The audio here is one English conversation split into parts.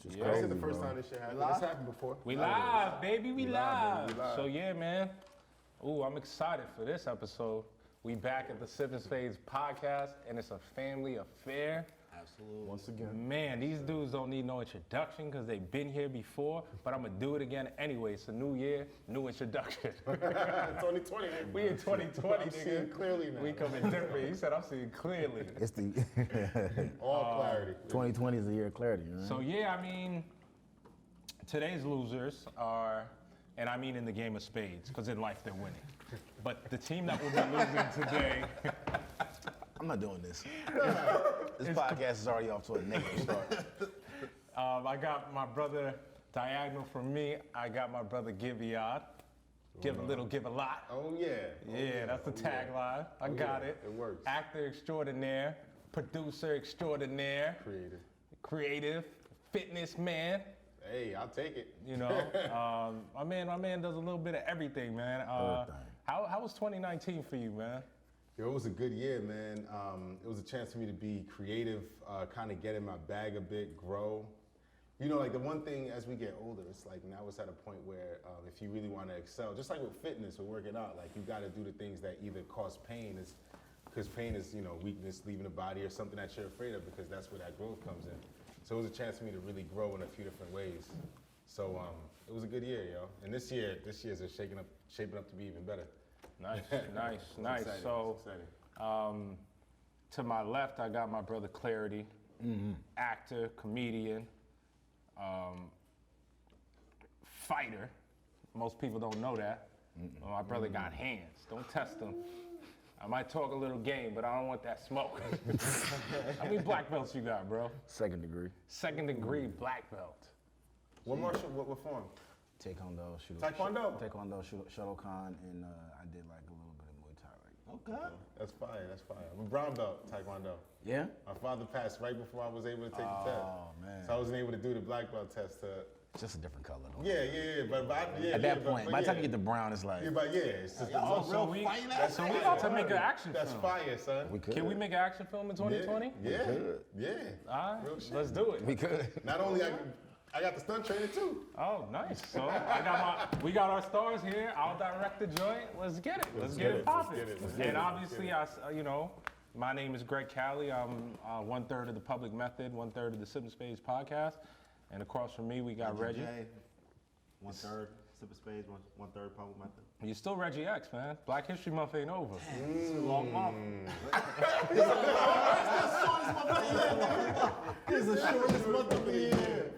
Just Yeah. crazy, This is the first bro. time this shit happened. This happened before. We live, baby. We live. baby, we live. So yeah, man. Ooh, I'm excited for this episode. We back at the Sip N Spades Podcast, and it's a family affair. Absolutely. Once again. Man, these dudes don't need no introduction because they've been here before, but I'm gonna do it again anyway. It's a new year, new introduction. 2020. Nigga. We in 2020, I'm nigga. seeing clearly now. We coming different. He said I'm seeing clearly. It's the All clarity. 2020 is the year of clarity, right? So yeah, I mean, today's losers are, and I mean in the game of spades, because in life they're winning. But the team that will be losing today, I'm not doing this. This podcast is already off to a negative start. I got my brother diagonal from me. I got my brother Guyviaud. Give a little, give a lot. Oh yeah. Yeah, that's the tagline. I got it. It works. Actor extraordinaire, producer extraordinaire, creative, fitness man. Hey, I'll take it. You know, my man does a little bit of everything, man. How was 2019 for you, man? Yo, it was a good year, man. It was a chance for me to be creative, kind of get in my bag a bit, grow. You know, like the one thing as we get older, it's like now it's at a point where if you really want to excel, just like with fitness or working out, like you got to do the things that either cause pain, because pain is, you know, weakness leaving the body or something that you're afraid of, because that's where that growth comes in. So it was a chance for me to really grow in a few different ways. So it was a good year, yo. And this year is shaping up to be even better. Nice. Exciting. So, It's exciting. to my left, I got my brother Klarity, actor, comedian, fighter. Most people don't know that. Well, my brother got hands. Don't test them. I might talk a little game, but I don't want that smoke. How many black belts you got, bro? Second degree. Second degree black belt. What form? Taekwondo, Taekwondo? Shotokan, and I did like a little bit of Muay Thai. Right? Okay. That's fire. I'm a brown belt, Taekwondo. Yeah? My father passed right before I was able to take the test. Oh, man. So I wasn't able to do the black belt test. Just a different color, though. Yeah. At that point, by the time you get to brown, it's like, It's just So we about to make an action That's film. fire, son. we could. Can we make an action film in 2020? Yeah. All right, Real shit. let's do it. We could. Not only I got the stunt trainer too. Oh, nice. So we got our stars here. I'll direct the joint. Let's get it. Let's get it popping. And obviously, my name is Greg Calley. I'm 1/3 of the Public Method, 1/3 of the Sip N Spades Podcast. And across from me, we got Reggie. 1/3 Sip N Spades, 1/3 Public Method. You're still Reggie X, man. Black History Month ain't over. It's a long month. It's the shortest month of the year.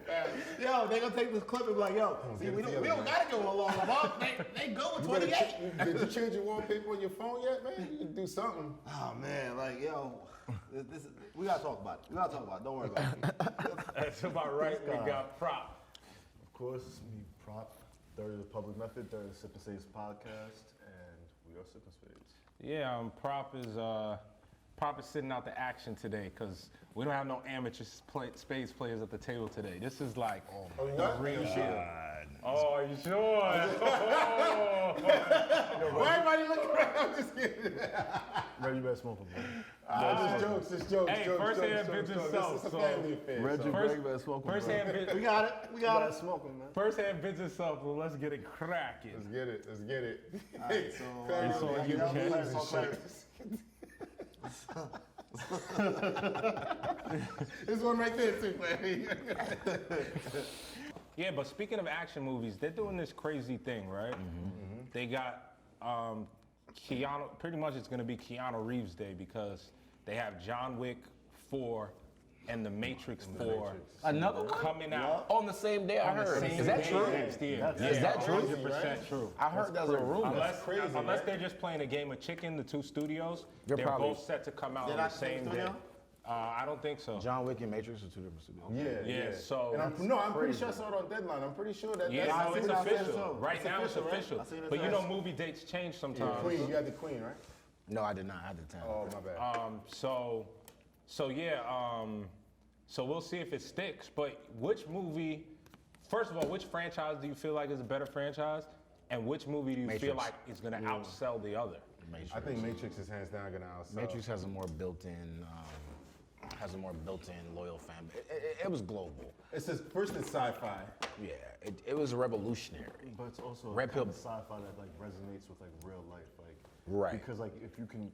Yo, they gonna take this clip and be like, yo, see, we don't gotta go a long month. They go with 28. Did you change your wallpaper on your phone yet, man? You can do something. Oh man, like yo, we gotta talk about it. Don't worry about it. That's about right. We got Prop. Of course, it's me, Prop, 3rd of the Public Method, 3rd of the Sip N Spades Podcast, and we are Sip N Spades. Yeah, Prop is sitting out the action today because we don't have no amateur spades players at the table today. This is like the real shit. God. Oh, are you sure? Why everybody looking around? I'm just kidding. Reggie, you better smoke him, Just jokes. Hey, first hand business self, It's a so- family affair. Reggie, so. Greg, you better smoke him. First hand We got it. You gotta smoke him, man. First hand business self, so let's get it cracking. Let's get it. Alright, It's on you, Ken. This one right there too, man. Yeah, but speaking of action movies, they're doing this crazy thing, right? They got Keanu, pretty much it's gonna be Keanu Reeves Day because they have John Wick 4 and The Matrix 4 Another one? coming out. On the same day, I on the heard. same Is that day true? next year. Is that true? 100% true. I heard that's a rumor. Unless they're just playing a game of chicken, the two studios, they're probably- both set to come out They're on the not the same same day. studio? I don't think so. John Wick and Matrix are two different studios. Yeah, so- And I'm pretty sure I saw it on Deadline. I'm pretty sure that. Yeah, that's no, it's seen it, I seen it official. too. Right It's now it's official, right? official. I seen it But you too. know movie dates change sometimes. Queen. You got the Queen, right? No, I did not. I did 10. Oh, my bad. So we'll see if it sticks. But which movie, first of all, which franchise do you feel like is a better franchise? And which movie do you feel Matrix. like is going to outsell the other? Matrix. I think Matrix is hands down gonna outsell. Matrix has a more built-in has a more built-in loyal fan base. It was global. It's just, first it's sci-fi. Yeah, it was revolutionary. But it's also Red kind pill- of sci-fi that like resonates with like real life, like Right. Because like if you can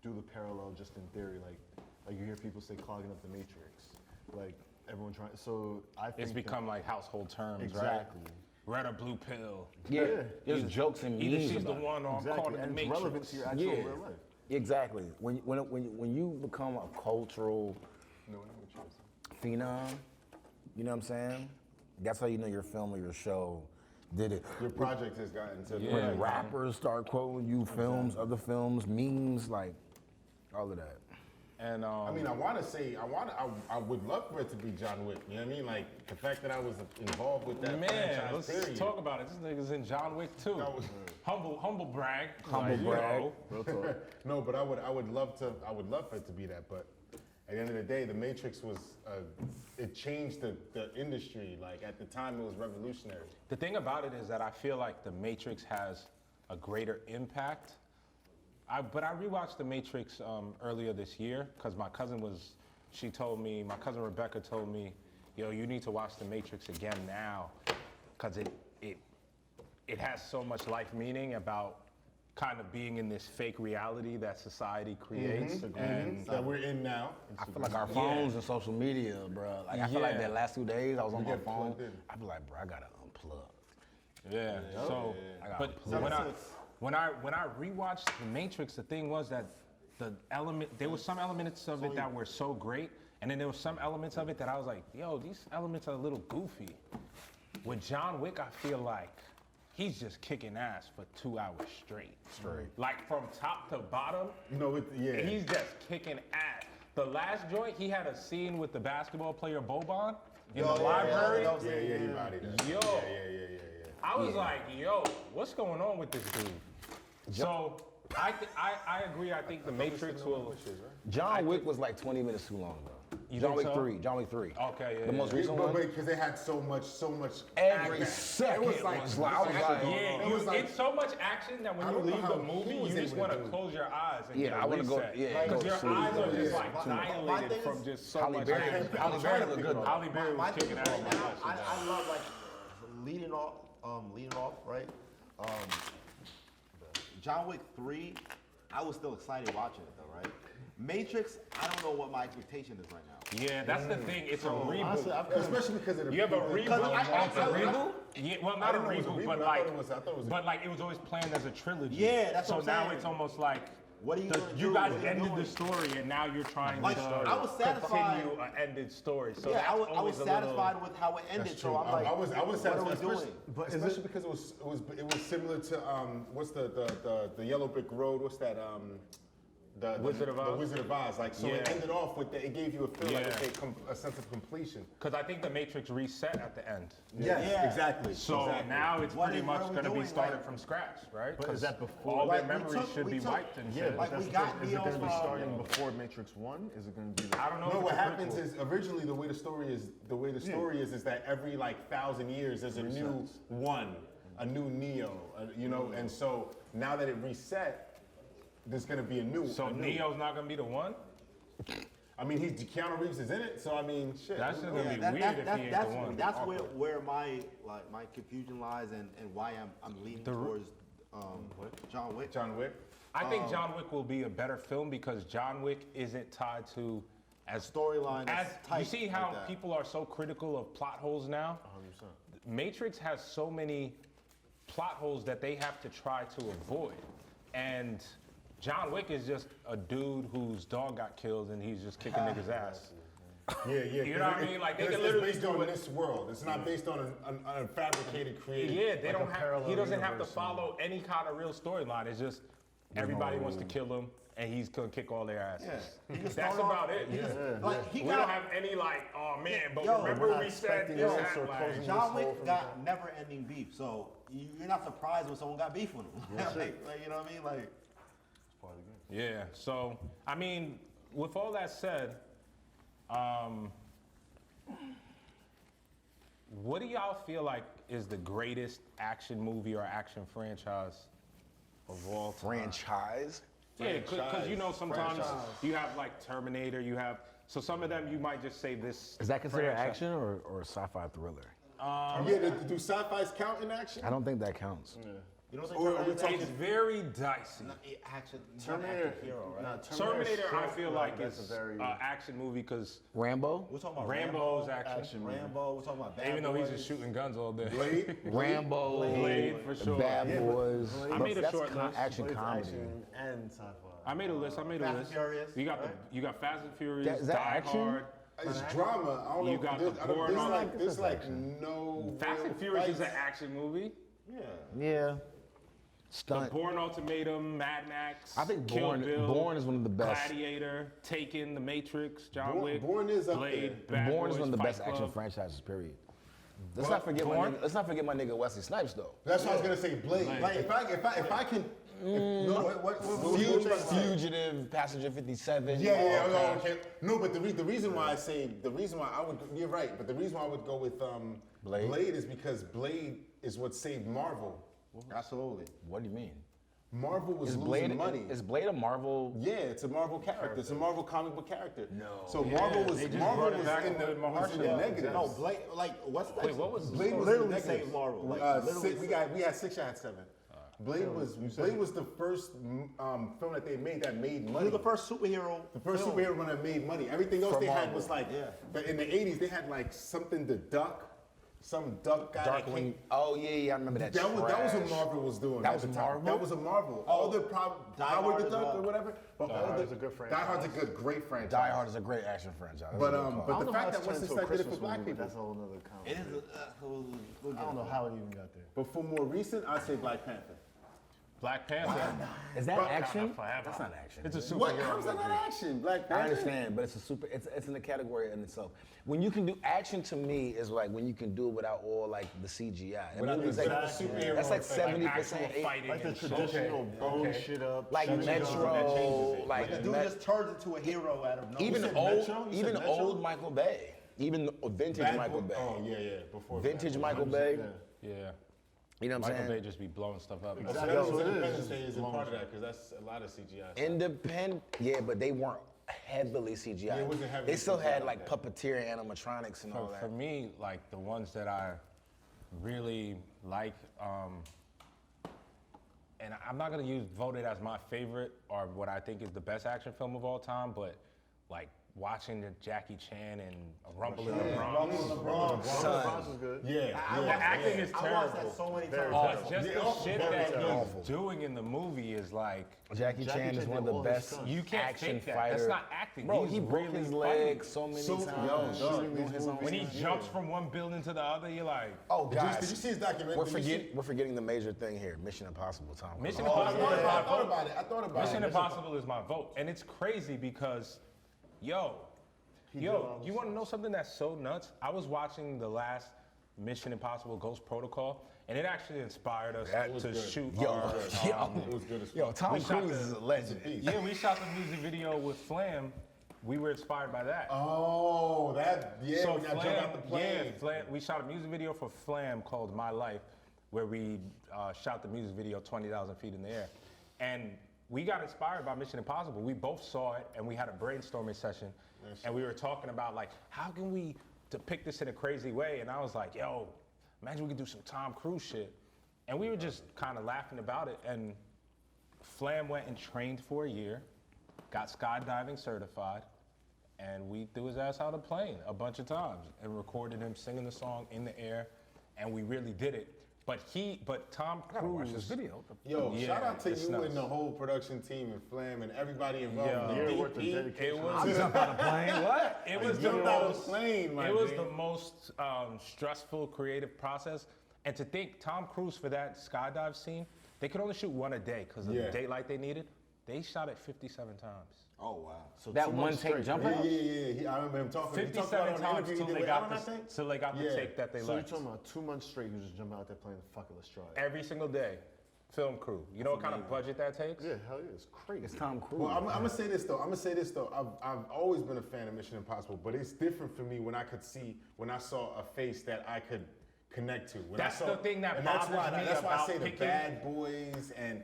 do the parallel just in theory, like you hear people say clogging up the matrix, like everyone trying. So I think It's become like household terms, exactly. right? Red or blue pill. Yeah, there's jokes and Either memes she's the about it. one or I'm Exactly, caught in the and it's matrix. relevant to your actual Yeah. real life. Exactly. When you become a cultural phenom, you know what I'm saying? That's how you know your film or your show did it. Your project has gotten to Yeah. When rappers start quoting you films, other films, memes, like all of that. And I mean, I would love for it to be John Wick. You know what I mean? Like the fact that I was involved with that man, franchise. let's period. talk about it. This nigga's in John Wick too. That was- Humble brag. Humble you brag. know. Real talk. No, but I would love for it to be that. But at the end of the day, the Matrix was it changed the industry. Like at the time, it was revolutionary. The thing about it is that I feel like The Matrix has a greater impact. But I rewatched The Matrix earlier this year because my cousin Rebecca told me, yo, you need to watch The Matrix again now because it has so much life meaning about kind of being in this fake reality that society creates. And That we're in now. I feel like our phones and social media, bro. Like I feel like Yeah. the last 2 days I was on my get phone. plugged in. I be like, bro, I gotta unplug. yeah, so, I got but plugged. when I rewatched The Matrix, the thing was that there were some elements of it that were so great, and then there were some elements of it that I was like, yo, these elements are a little goofy. With John Wick, I feel like he's just kicking ass for 2 hours straight. Like from top to bottom, You know, he's just kicking ass. The last joint, he had a scene with the basketball player Boban in the library. yeah, he bodied that. Yo. Yeah. I was like, yo, what's going on with this dude? So I agree. I think The Matrix will. John Wick was like 20 minutes too long, though. You John think Wick so? 3. John Wick 3. Okay, yeah, The most yeah. recent But one. because they had so much. Every second was like, I was like, Yeah, It was like- it's so much action that when I you don't know leave how the movie, he you was just able to want to do it. close your eyes and Yeah, get a I wanna go- reset. yeah, because go your to sleep. eyes are just Yeah. like My dilated thing from is- just so Halle much Berry. action. Halle Berry was good, though. Halle Berry My was thing kicking is ass. right now, I love like leading off, right? John Wick 3, I was still excited watching it though, right? Matrix, I don't know what my expectation is right now. Yeah, that's the thing. It's a reboot. Honestly, Especially because of the. You have a the- reboot. I- It's a reboot? Yeah, well, not a didn't know it was a reboot, reboot. but I like, thought it was a- but like it was always planned as a trilogy. Yeah, that's so what I'm now saying. it's almost like What are you gonna you do? guys What are you ended doing? the story, and now you're trying Like, to I was satisfied. continue an ended story. So Yeah, that's I was always a satisfied little. with how it ended. That's So true. I'm like, I was what are we satisfied, doing? especially because it was similar to what's the Yellow Brick Road? What's that? The Wizard of Oz? The Wizard of Oz. Like so, it Yeah. ended off with it gave you a feel like Yeah. a sense of completion. Because I think the Matrix reset at the end. Yes, Yeah. exactly. So exactly. now it's What pretty is- much what are we going to be doing? started Like- from scratch, right? But is that before- all their Like, we memories took- should we be took- wiped and Yeah, shit? but Like, that's we the got thing. Is it going to be Neo's, starting before Matrix 1? Is it going to be the... I don't know. No, if what it's a happens prequel. is originally the way the story is that every like 1,000 years there's a new one, a new Neo, you know, and so now that it reset, there's gonna be a new. So a new. Neo's not going to be the one? I mean, Keanu Reeves is in it, so I mean, shit. That's just who going to knows? be weird if he ain't the one. That's where my confusion lies and why I'm leaning towards John Wick. John Wick. I think John Wick will be a better film because John Wick isn't tied to as Storyline as that's tight you see how like that. people are so critical of plot holes now. 100%. Matrix has so many plot holes that they have to try to avoid, and John Wick is just a dude whose dog got killed and he's just kicking niggas' ass. Yeah. You know what I mean? Like, they can it's literally based do on it. this world. It's not based on a fabricated creative. Yeah, they Like don't a have. parallel He doesn't have to universe and- follow any kind of real storyline. It's just everybody wants to kill him, and he's gonna kick all their asses. Yeah. He just That's start about off- it. he just- like, he We got- don't have any like, oh man, but Yo, remember we're not we said expecting this. this that, or like- closing John this hole Wick from got never-ending beef, so you're not surprised when someone got beef with him. like, you know what I mean? Like, It's part of the game. Yeah. So I mean, with all that said, what do y'all feel like is the greatest action movie or action franchise of all time? Franchise. Yeah, because you know sometimes you have like Terminator, you have So some of them you might just say this. Is that considered franchise- action or a sci-fi thriller? Yeah, do sci-fis count in action? I don't think that counts. You don't think Or are we Terminator talking- It's very dicey. action? Terminator, Action hero, right? nah, Terminator, I short, feel like that's is a very. action movie because Rambo? We're talking about Rambo's action. Rambo. We're talking about Bad Even though he's Boys. just shooting guns all day. Blade? Rambo, Blade, for sure. Bad Yeah, Boys. I made a That's short list. action Blade's comedy. action and sci-fi. I made a list. Fast and Furious, You got right? you got Fast and Furious, Is that Die action? Hard. It's drama. I don't know. You got there's, the I don't- porn. there's like no. Fast real and Furious is an fights. action movie. Yeah. The Stunt. Bourne Ultimatum, Mad Max. I think Kill Bourne Bill, is one of the best. Gladiator, Taken, The Matrix, John Bourne- Wick, Bourne is up Blade, there. Bad Bourne is Boys, one of the Fight best action Club. franchises, period. Let's not forget my nigga Wesley Snipes though. That's what I was gonna say. Blade. Like if I can. Fugitive, Passenger 57. Yeah, okay. No, but the reason why I would, you're right, but the reason why I would go with Blade is because Blade is what saved Marvel. Absolutely. What do you mean? Marvel was Is losing Blade money. Is Blade a Marvel? Yeah, it's a Marvel character. It's a Marvel comic book character. No. So Marvel was they just Marvel brought it was back in the, with was in the Mahershala. negatives. No, Blade. Like what's that? Wait, what was Blade was literally in the negatives. saved Marvel. Like, literally Six, we had 6, I had 7. Blade was the first film that they made that made money. He was the first superhero. The first film. superhero one that made money. Everything else For they had Marvel. was like, but in the 80s they had like something to duck, some duck guy. that Darkwing. came- Oh yeah, I remember that. That was what trash. Marvel was doing. That at was the time. Marvel? That was a Marvel. Oh, All the Die Howard Hard the as Duck well. or whatever. But Die all Hard the is a good Die Hard's a franchise. great franchise. Die Hard is a great action franchise. That's But a good call. but I the don't know how fact that it's Wesley turned to a Snipes did it Christmas for black movie, people. that's a whole nother comment. It is. We'll I don't know how it even got there. But for more recent, I'd say Black Panther. Black Panther. Is that action? Forever. That's not action. It's a superhero What? How's that movie. not action? Black Panther. I understand, but it's in the category in itself. When you can do action, to me, is like when you can do it without all like the CGI. I Without mean, it's the like, superhero that's like effect, 70%. Actual fighting. Like the and shit. traditional bone shit up. Like shit up, that changes Metro, it. like The dude just turns into a hero out of nowhere. even said old, Metro? You even said Metro? old Michael Bay, even vintage Bad Michael Boy- Bay. Oh yeah. Before Vintage Bad Boy. Michael Bay. Yeah. Yeah. You know what I'm Michael Bay saying? just be blowing stuff up. So That's what it is. Independence Just Day is a blowing part of shit. that because that's a lot of CGI. Independent, yeah, but they weren't heavily CGI. Yeah, it wasn't heavily they still CGI had like like that. puppeteer animatronics and all For that. me, like the ones that I really like, and I'm not gonna vote it as my favorite or what I think is the best action film of all time, but like watching the Jackie Chan and Rumble in the Bronx. Bronx is good. Yeah. The acting is I watched terrible. that so many Very times. Oh, just Yeah, the shit very that terrible. he's doing in the movie is like Jackie Chan is Chan one of did the all his best stunts. you can't action fake that. fighters. That's not acting. Bro, He's he broke really his fighting. leg so many times. When he jumps from one building to the other, you're like, Oh, Did guys, you see his documentary? we're forgetting the major thing here. Mission Impossible, Tom. Cruise. Mission Oh, Impossible yeah, is my I thought vote. about it. I thought about Mission it. Impossible is my vote. And it's crazy because, you want to know something that's so nuts? I was watching the last Mission Impossible Ghost Protocol, and it actually inspired us That was to good. shoot Yo, our... It was good as fuck. yo, Tom we shot Cruise the- is a legend. Yeah, we shot the music video with Flam. We were inspired by that. Oh, that when y'all jump out the plane. Yeah, Flam, we shot a music video for Flam called My Life, where we shot the music video 20,000 feet in the air. And we got inspired by Mission Impossible. We both saw it, and we had a brainstorming session, and we were talking about like, how can we depict this in a crazy way? And I was like, yo, imagine we could do some Tom Cruise shit. And we were just kind of laughing about it. And Flam went and trained for a year, got skydiving certified, and we threw his ass out of plane a bunch of times and recorded him singing the song in the air, and we really did it. But Tom I gotta watch Cruise. this video. Yo, Yeah, shout out to it's you nuts. and the whole production team and Flam and everybody involved. Yeah. The Year worth of DP. dedication. It was Jump out of plane. What? It was the jumped out of most. plane, my It was G. the most stressful creative process, and to think Tom Cruise for that skydive scene, they could only shoot one a day because of Yeah. the daylight they needed. They shot it 57 times. Oh wow. So That 2 one months take straight, jump right? out? Yeah. I remember him talking. He talked about 57 it on the times interview till he did they with got Ellen, I the think. till they got the Yeah. take that they So you're liked. talking about 2 months straight, you just jump out there playing the fuck it, let's try it. Every single day, film crew. You know what kind of budget that takes? Yeah, hell yeah, it's crazy. It's Tom Cruise. Well, I'm gonna say this though. I've always been a fan of Mission Impossible, but it's different for me when I saw a face that I could connect to. When That's I saw, the thing that and that's bothers why me that's why I about say the picking- Bad Boys and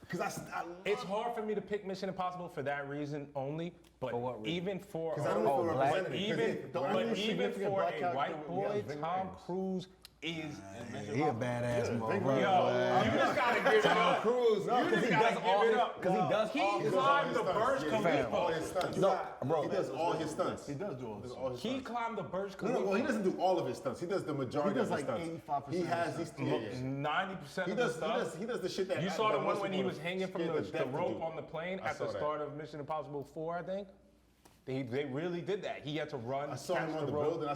Because I love It's hard for me to pick Mission Impossible for that reason only, but For what reason? even for Because I don't feel black- represented. but even significant for black a character white we have boy, Ving Tom Rhames. Cruise is. He a badass motherfucker. Yo, you just gotta give it up. Cruise. You just gotta give it up. Because he does He all his climbed the stunts. Burj Yeah, he does all Khalifa. his stunts. No, bro. He does all his stunts. He does do all this. all his He stunts. climbed the Burj No, Khalifa. well, he doesn't do all of his stunts. He does the majority He does of his like stunts. 85% He of has his these. Yeah, yeah. 90% He of the does. stuff. He does the shit that. You saw that the one most when he people was hanging from scared to the death to rope do. on the plane I at the saw that. start of Mission Impossible 4, I think. They really did that. He had to run. I saw catch him on the rope. building. I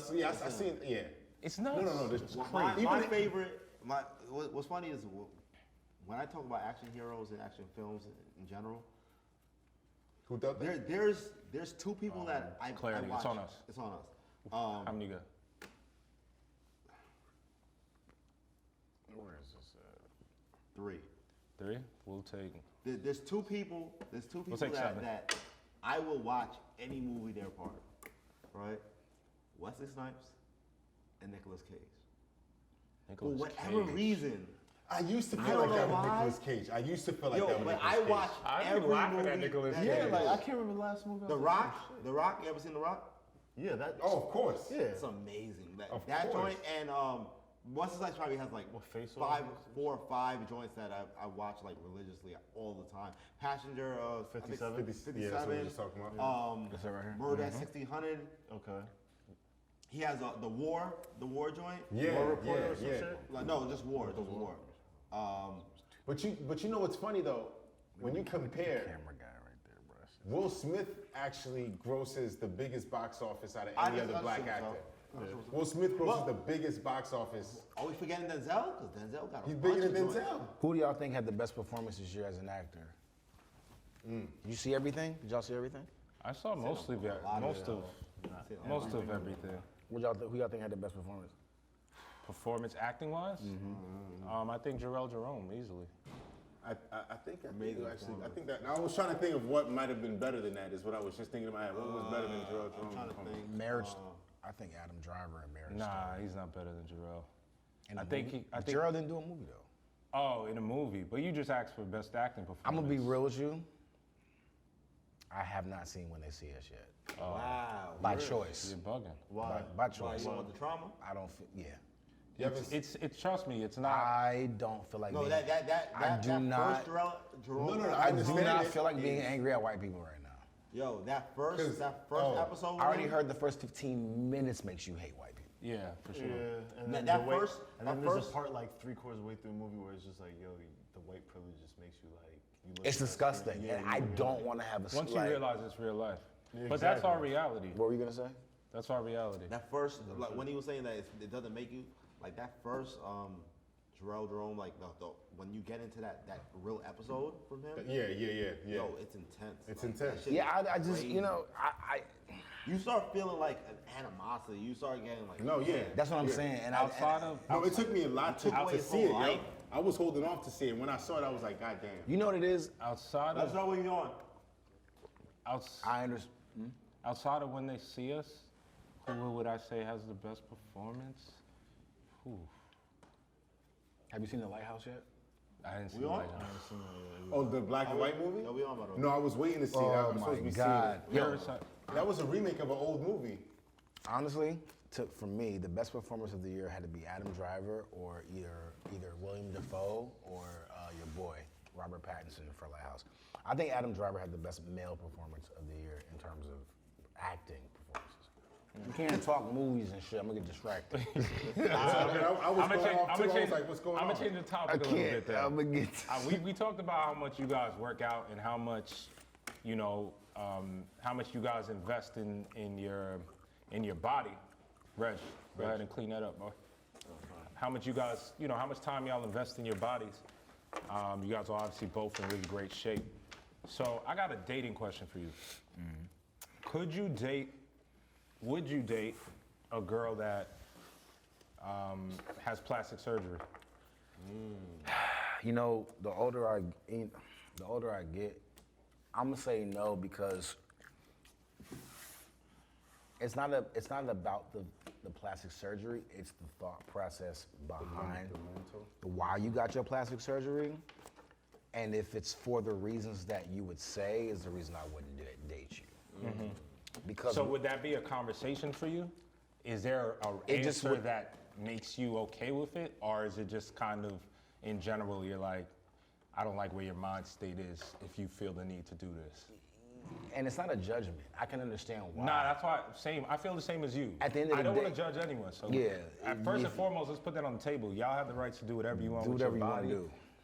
seen. Yeah. It's nuts. No. This My favorite, what's funny is when I talk about action heroes and action films in general, Who does that? there's two people that I Klarity, watch. it's on us. It's on us. How many you got? Where is this at? Three. 3? We'll take. There's two people. There's two people take 7. that I will watch any movie they're part of. Right? Wesley Snipes and Nicolas Cage. For Nicolas whatever Cage. reason. I used to I feel don't like that know with why. Nicolas Cage. I used to feel like Yo, that with but Nicolas I Cage. watch I've been every laughing movie at Nicolas that Cage. Yeah, he like I does. can't remember the last movie. I The was Rock. like, oh, The Rock. You ever seen The Rock? shit. Yeah, that. Oh, of course. yeah. It's amazing. Of That course. joint and What's His Life probably has like What, Face Off? 4 or 5 joints that I watch like religiously all the time. Passenger 57? 57. Yeah, that's what we were just talking about. That's it right here. Murder at 1600. Okay. He has the war joint. Yeah, War Reporter or some yeah. shit? Like, no, just war, just war. But you know what's funny though? When you compare, Camera guy right there, bro. Will Smith actually grosses the biggest box office out of I any just- other I black assume so. actor. I assume so. Will Smith grosses Well- the biggest box office. Are we forgetting Denzel? Because Denzel got a He's bunch bigger than of joints. Denzel. Who do y'all think had the best performance this year as an actor? You see everything? Did y'all see everything? I saw mostly lot of most it. of most of everything. Who y'all think had the best performance? Performance acting wise, I think Jarrell Jerome easily. I think Amazing actually. I think that. I was trying to think of what might have been better than that. Is what I was just thinking in my head. What was better than Gerald I'm trying to think. Marriage. I think Adam Driver and Marriage. Nah, he's not better than Jarrell. In I the think movie? he. I But think. Gerald didn't do a movie though. Oh, in a movie, but you just asked for best acting performance. I'm gonna be real with you. I have not seen When They See Us yet. Wow. By really? choice. You're bugging. Why? By Why, choice. you want the trauma? I don't feel. Yeah. You haven't It's trust me, it's not. I don't feel like. No, being, that do that not- first Jerome. No, I I do understand not it. feel like being angry at white people right now. Yo, that 'Cause- first oh, episode. I already heard the first 15 minutes makes you hate white people. Yeah, for sure. Yeah, and That- then that the way- first- and that then there's first- a part like 3/4 of the way through the movie where it's just like, yo, the white privilege just makes you like. You look It's at that disgusting, shit, and yeah, I you don't want to have a. Once you like- realize it's real life. Yeah, But that's our exactly. reality. What were you gonna say? That's our reality. That first, like when he was saying that it doesn't make you like that first Jarrell Jerome, like the when you get into that real episode from him. Yeah. Yo, it's intense. It's Like, that intense. shit Yeah, is I just crazy. you know I You start feeling like an animosity. You start getting like. No, yeah. that's what I'm saying. And Outside of No, it took me a lot to away his see it, whole yo. life. I was holding off to see it. When I saw it, I was like, God damn. you know what it is. outside Let's of know where you're going. I understand. outside of When They See Us, who would I say has the best performance? Whew. Have you seen The Lighthouse yet? I didn't see We on? Lighthouse. Oh, the black and white movie? No, we on about it. No, I was waiting to see it. I was supposed to be seeing it. Yo, That was a remake of an old movie. Honestly, for me, the best performance of the year had to be Adam Driver or either William Dafoe or your boy Robert Pattinson for Lighthouse. I think Adam Driver had the best male performance of the year in terms of acting performances. You can't talk movies and shit. I'm gonna get distracted. I was going off too. I was like, what's going on? I'm gonna change the I topic a little bit can't. there. I'm gonna get. We talked about how much you guys work out and how much, you know, how much you guys invest in your body. Reg, go ahead and clean that up, boy. How much you guys, you know, how much time y'all invest in your bodies. You guys are obviously both in really great shape. So I got a dating question for you. Would you date a girl that has plastic surgery? You know, the older I get, I'm gonna say no because it's not about the plastic surgery. It's the thought process behind why you got your plastic surgery. and if it's for the reasons that you would say is the reason I wouldn't date you. Because So would that be a conversation for you? Is there an It just answer would- that makes you okay with it? Or is it just kind of, in general, you're like, I don't like where your mind state is if you feel the need to do this? and it's not a judgment. I can understand why. Nah, that's why, same. I feel the same as you. At the end of I the don't want day- to judge anyone. So Yeah, First and if- foremost, let's put that on the table. Y'all have the right to do whatever you want Do with whatever your you wanna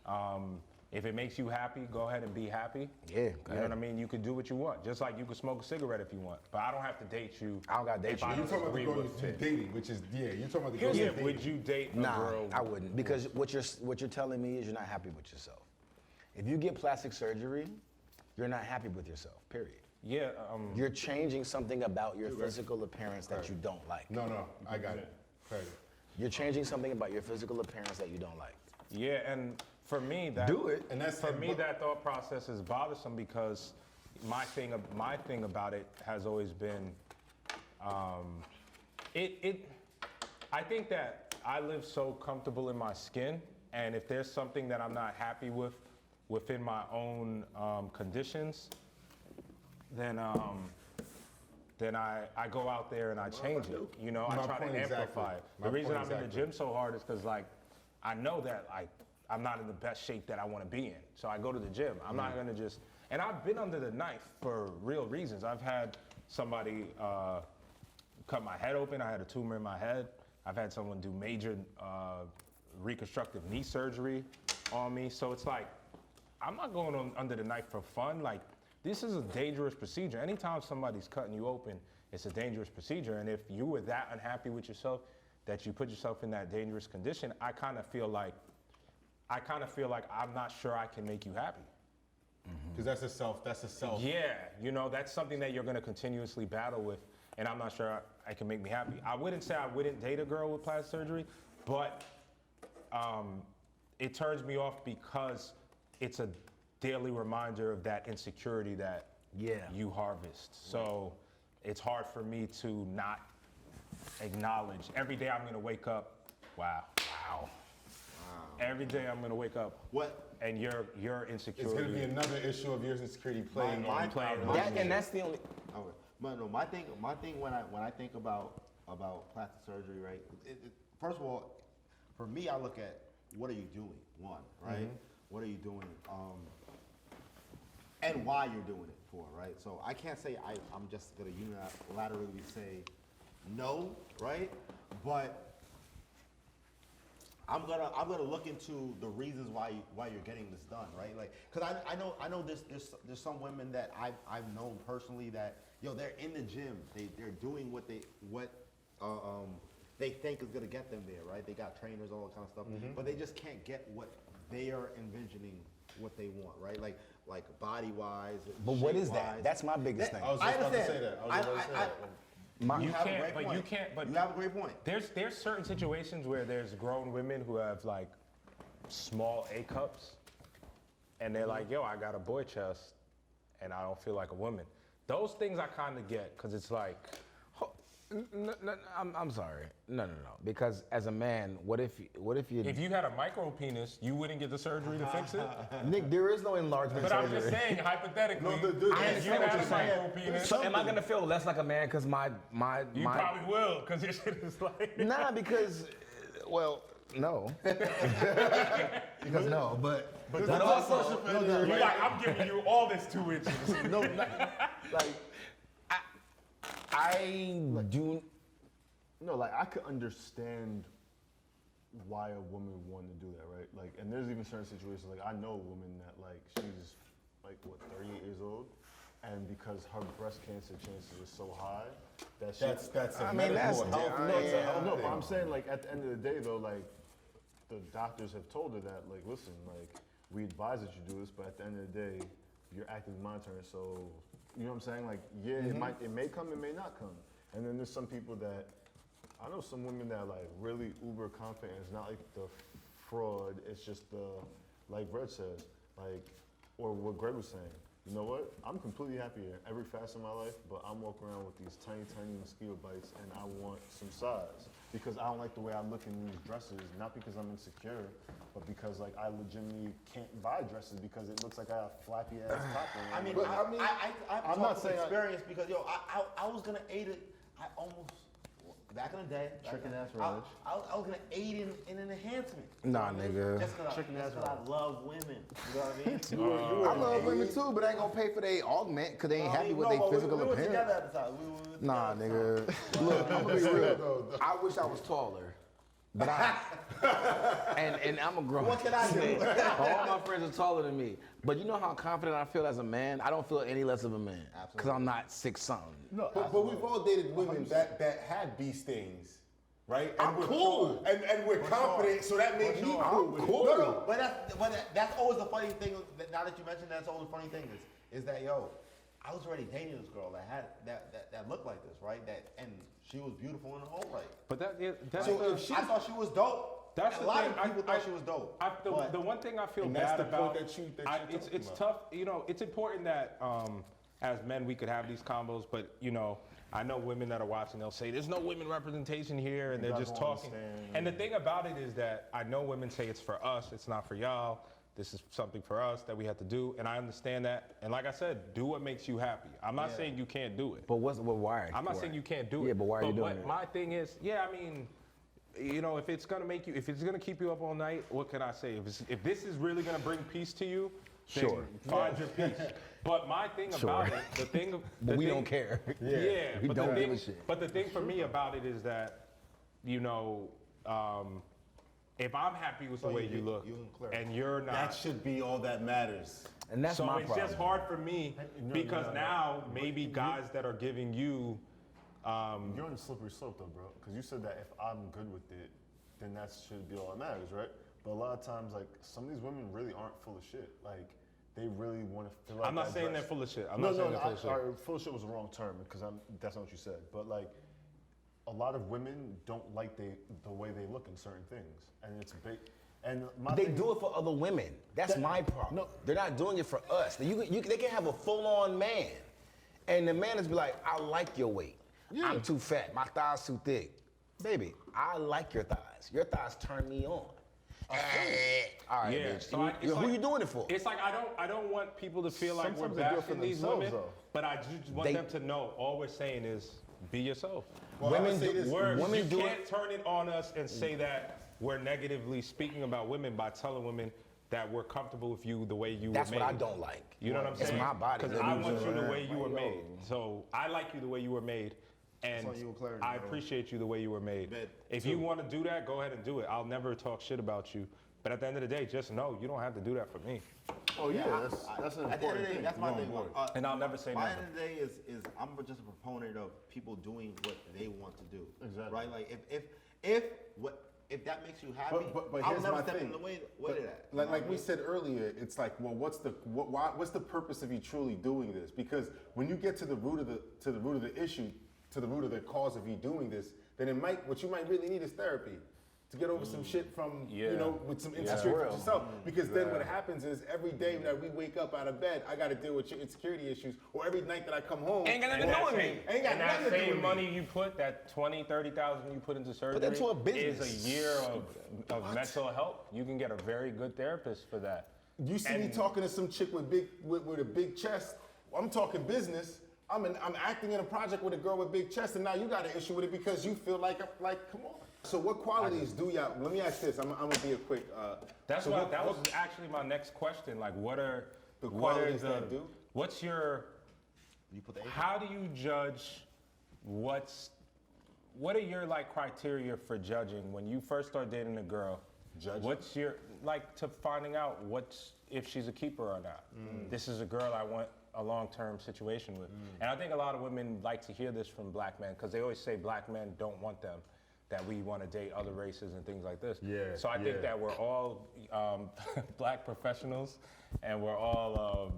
body. do. If it makes you happy, go ahead and be happy. Yeah, go You know ahead. what I mean? You can do what you want. Just like you can smoke a cigarette if you want. But I don't have to date you. I don't gotta date if you. I You're don't talking about the agree girl with you it. dating, which is you're talking about the girl Here's you're it. dating. Would you date a Nah, girl? I wouldn't, because what you're telling me is you're not happy with yourself. If you get plastic surgery, you're not happy with yourself. Period. Yeah. You're changing something about your physical appearance that you don't like. No, I got it. Crazy. You're changing something about your physical appearance that you don't like. Yeah, and for me, that Do it. And that's for me but- that thought process is bothersome because my thing about it has always been, I think that I live so comfortable in my skin, and if there's something that I'm not happy with within my own conditions, then I go out there and I change it. You know, I My try to point exactly. amplify it. My The reason point I'm in the exactly. gym so hard is because like I know that like I'm not in the best shape that I want to be in. So I go to the gym. I'm not gonna just, and I've been under the knife for real reasons. I've had somebody cut my head open. I had a tumor in my head. I've had someone do major reconstructive knee surgery on me. So it's like, I'm not going on under the knife for fun. Like, this is a dangerous procedure. Anytime somebody's cutting you open, it's a dangerous procedure. And if you were that unhappy with yourself that you put yourself in that dangerous condition, I kind of feel like I'm not sure I can make you happy. Because that's a self. Yeah, you know, that's something that you're gonna continuously battle with, and I'm not sure I can make me happy. I wouldn't say I wouldn't date a girl with plastic surgery, but it turns me off because it's a daily reminder of that insecurity that you harvest. So it's hard for me to not acknowledge. Every day I'm gonna wake up, wow. Every day I'm gonna wake up, What? and your It's insecurity. gonna be another issue of your insecurity playing My- on. playing my- on. And that's the only. Okay. But no, my thing when I think about plastic surgery, right? First of all, for me, I look at what are you doing? One, right? What are you doing? And why you're doing it for, right? So I can't say I'm just gonna unilaterally say no, right? But I'm gonna look into the reasons why you're getting this done, right? Like, cause I know there's some women that I've known personally that they're in the gym, they're doing what they think is gonna get them there, right? They got trainers, all that kind of stuff, but they just can't get what they are envisioning what they want, right? Like body wise. But what is that? That's my biggest thing. I was just about to say that. I was about to say that. You have a can't, great but point. you can't, but You have a great point. there's certain situations where there's grown women who have like small A cups, and they're like, yo, I got a boy chest, and I don't feel like a woman. Those things I kind of get, cause it's like, I'm sorry. No. Because as a man, what if you? if you had a micro penis, you wouldn't get the surgery to fix it. Nick, there is no enlargement But surgery. I'm just saying, hypothetically, No, if you understand what had you're a saying. micro penis, So am I gonna feel less like a man because my you probably will, cause your shit is like. Nah, because well, no. Because no, but also You're like, I'm giving you all this 2 inches. no, like I do. No, like I could understand why a woman would want to do that, right? Like, and there's even certain situations, like I know a woman that like she's like what 38 years old, and because her breast cancer chances are so high that she. That's a I mean, that's medical health. different. No, it's a Yeah. health No, but thing. I'm saying like at the end of the day though, like the doctors have told her that like listen, like we advise that you do this, but at the end of the day, you're actively monitoring. So you know what I'm saying? Like yeah, it may come, it may not come. And then there's some people that I know some women that are like really uber confident. It's not like the fraud. It's just the like Reg says, like or what Greg was saying. You know what? I'm completely happy in every facet of my life, but I'm walking around with these tiny, tiny mosquito bites, and I want some size. because I don't like the way I look in these dresses, not because I'm insecure, but because like I legitimately can't buy dresses because it looks like I have flappy ass top. I mean, But, I'm not not saying experience because I was gonna aid it. I almost back in the day. Chicken ass I, relish. I was gonna aid in an enhancement. Nah, nigga. Just cause, Chicken ass I love women. You know what I mean? I love women too, but I ain't gonna pay for their augment because they ain't happy with their physical we were appearance. together at the time. We were Nah, together at the nigga. time. Look, I'm gonna be real. I wish I was taller. But and I'm a grown. What can I do? All my friends are taller than me. But you know how confident I feel as a man? I don't feel any less of a man. Because I'm not 6'something. No, but we've all dated women that had bee stings, right? And I'm we're cool. And we're confident, so that makes me cool. I'm with it. cool. No, But that's always the funny thing. Now that you mentioned, that's always the funny thing is that I was already dating this girl that had that looked like this, right? And she was beautiful in her own right. But that's So if I thought she was dope. That's a the lot thing. of people thought she was dope. The one thing I feel And that's bad the point about, that you're it's talking tough. You know, it's important that as men we could have these combos, but you know, I know women that are watching. They'll say there's no women representation here, and You they're guys just don't talking. understand. And the thing about it is that I know women say it's for us, it's not for y'all. This is something for us that we have to do, and I understand that. And like I said, do what makes you happy. I'm not saying you can't do it. But why? I'm not saying you can't do it. Yeah, but why are you doing what it? My thing is, I mean, you know, if it's gonna keep you up all night, what can I say? If this is really gonna bring peace to you, then Sure. find your peace. But my thing about it, But we don't care. Yeah, We but don't the give thing, a shit. But the thing for me about it is that, you know, if I'm happy with the way you look, and you're not, that should be all that matters. And that's so my it's problem. just hard for me because now maybe guys that are giving you. You're on the slippery slope though, bro. Because you said that if I'm good with it, then that should be all that matters, right? But a lot of times, like some of these women really aren't full of shit. Like they really want to feel like. I'm not that saying dress. they're full of shit. I'm not saying they're full of shit. Full of shit was the wrong term because that's not what you said. But like, a lot of women don't like the way they look in certain things, and it's big. And They do it for other women. That's my problem. No. They're not doing it for us. They can have a full-on man, and the man is be like, I like your weight. I'm too fat. My thighs too thick. Baby, I like your thighs. Your thighs turn me on. All right, Yeah, bitch. so Who you doing it for? It's like I don't want people to feel like Sometimes we're they do it for bashing these themselves, women, though. but I just want them to know all we're saying is be yourself. Well, I would say this, You can't turn it on us and say that we're negatively speaking about women by telling women that we're comfortable with you the way you That's were made. what I don't like. You know what I'm saying? It's my body. Because I want you the way you were made. So I like you the way you were made. And on you and Klarity, I bro. appreciate you the way you were made. Bet. If you want to do that, go ahead and do it. I'll never talk shit about you. But at the end of the day, just know you don't have to do that for me. Oh yeah, that's an At the end of important the day, thing. that's my thing. And I'll never say My never. end of the day is I'm just a proponent of people doing what they want to do. Exactly. Right? Like if that makes you happy, But I'll here's never my step thing. in the way of that. You know Like what I we mean? said earlier, it's like, well, what's the purpose of you truly doing this? Because when you get to the root of the issue, to the root of the cause of you doing this, then what you might really need is therapy to get over some shit from with some insecurity with yourself. Because then what happens is every day that we wake up out of bed, I got to deal with insecurity issues, or every night that I come home, Ain't got nothing to do with me. Ain't got And that nothing to do same with me. money you put, that 20, 30,000 you put into surgery, that to a business. is a year of mental health. You can get a very good therapist for that. You see me talking to some chick with a big chest. I'm talking business. I'm acting in a project with a girl with big chest, and now you got an issue with it because you feel like come on. So what qualities do y'all? Let me ask this. I'm gonna be a quick. That was actually my next question. Like, what are The qualities that do? What's your? You put the A. How do you judge? What are your like criteria for judging when you first start dating a girl? Judging? What's your to finding out if she's a keeper or not? This is a girl I want a long-term situation with. And I think a lot of women like to hear this from black men because they always say black men don't want them, that we want to date other races and things like this. Yeah, So I think that we're all black professionals, and we're all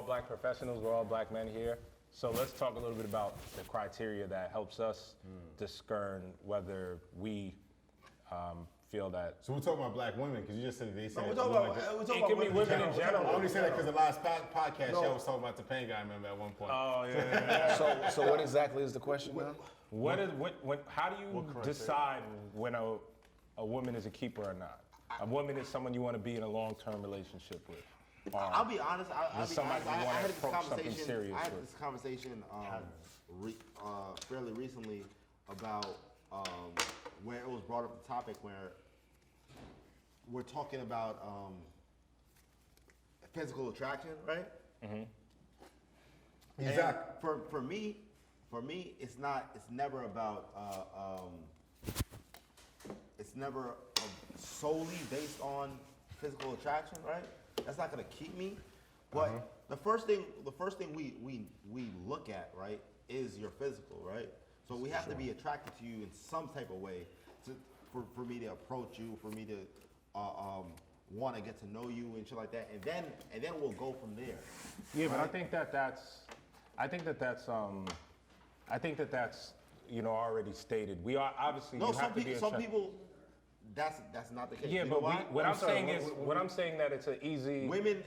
black professionals. We're all black men here. So let's talk a little bit about the criteria that helps us discern whether we feel that. So we're talking about black women because you just said they said. We're talking about It can be women in general. I only say that because the last podcast show was talking about the pain guy. I remember at one point. Oh yeah. So what exactly is the question, man? How do you decide when a woman is a keeper or not? A woman is someone you want to be in a long-term relationship with. I'll be honest. I had this conversation. I had with. this conversation fairly recently about where it was brought up the topic where we're talking about physical attraction, right? Mm-hmm. Exactly. And for me, it's never about it's never solely based on physical attraction, right? That's not gonna keep me. But the first thing we look at, right, is your physical, right? So we have to be attracted to you in some type of way for me to approach you, for me to want to get to know you and shit like that, and then we'll go from there. Yeah, right? but I think that's already stated. We are obviously No, you have to be some attracted. people. That's not the case. Yeah, You know but why? what I'm saying that it's an easy. Women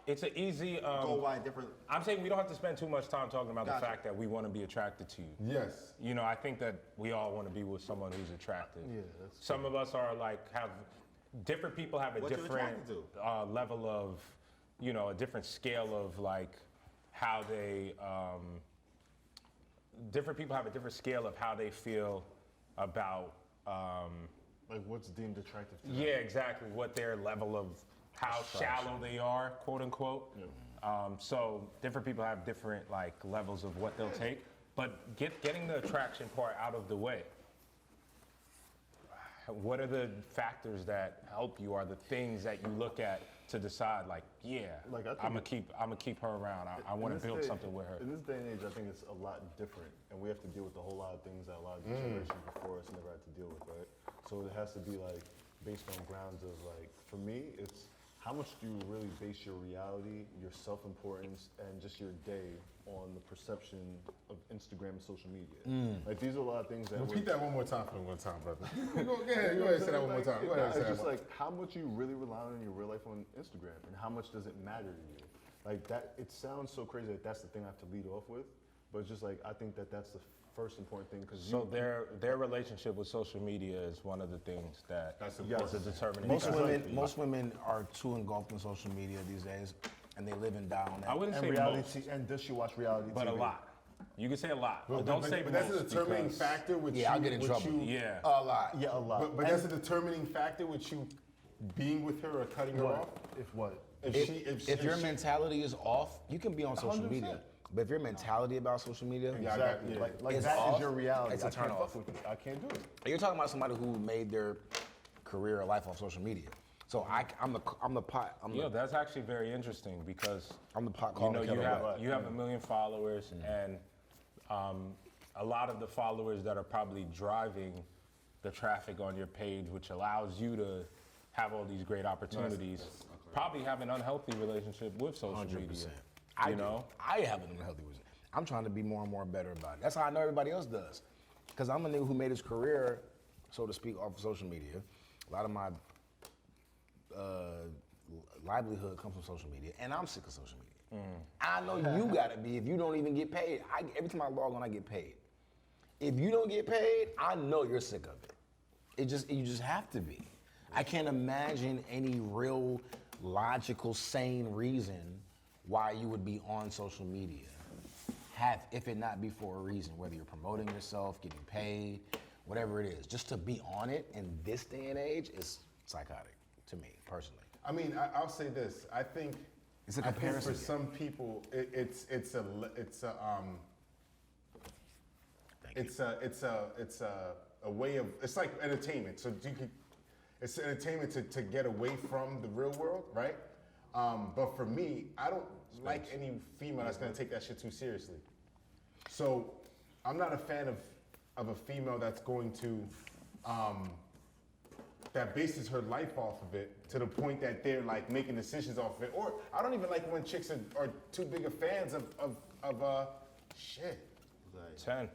It's an easy. go by different. I'm saying we don't have to spend too much time talking about Gotcha. the fact that we want to be attracted to you. Yes. I think that we all want to be with someone who's attractive. Yeah, that's Some of us are have different people have a What you different attracted level of, a different scale of how they. Different people have a different scale of how they feel about. like what's deemed attractive to them. Yeah, exactly. What their level of how shallow they are, quote unquote. Yeah. So different people have different levels of what they'll take. But getting the attraction part out of the way. What are the factors that help you? Are the things that you look at to decide, I think I'm gonna keep her around. I want to build something with her. In this day and age, I think it's a lot different, and we have to deal with a whole lot of things that a lot of generations before us never had to deal with, right? So it has to be based on grounds of for me, it's how much do you really base your reality, your self-importance, and just your day on the perception of Instagram and social media? These are a lot of things that. Repeat that one more time for me one time, brother. Go ahead and say that one more time. Go ahead. It's just how much you really rely on your real life on Instagram, and how much does it matter to you? That. It sounds so crazy that that's the thing I have to lead off with, but it's just I think that that's the first important thing because So their relationship with social media is one of the things that That's is a determining Most Most women are too engulfed in social media these days, and they live and die on that. I wouldn't and say reality. most, And does she watch reality but TV? a lot. You can say a lot, but don't say but most. that's a determining because- factor with Yeah, you. I'll get in with trouble. You, Yeah. A lot. Yeah, a lot. But that's a determining factor with you being with her or cutting her off. If what? If your mentality is off, you can be on social 100%. media. But if your mentality about social media, Exactly. Yeah. Like It's that is off, your reality. it's a I can't turn fuck off. with it. I can't do it. you're talking about somebody who made their career or life on social media. So I'm the pot. That's actually very interesting because I'm the pot calling the kettle black. you have 1 million followers, and a lot of the followers that are probably driving the traffic on your page, which allows you to have all these great opportunities, probably have an unhealthy relationship with social media. I have an unhealthy reason. I'm trying to be more and more better about it. That's how I know everybody else does. Because I'm a nigga who made his career, so to speak, off of social media. A lot of my livelihood comes from social media, and I'm sick of social media. I know you gotta be if you don't even get paid. Every time I log on, I get paid. If you don't get paid, I know you're sick of it. You just have to be. I can't imagine any real, logical, sane reason why you would be on social media. If it not be for a reason, whether you're promoting yourself, getting paid, whatever it is. Just to be on it in this day and age is psychotic to me, personally. I mean, I'll say this. I think It's a I think comparison for game. some people, it's a way of, it's like entertainment. So it's entertainment to get away from the real world, right? But for me, I don't like any female that's gonna take that shit too seriously. So I'm not a fan of a female that's going to that bases her life off of it to the point that they're making decisions off of it. Or I don't even like when chicks are too big of fans of shit. 10.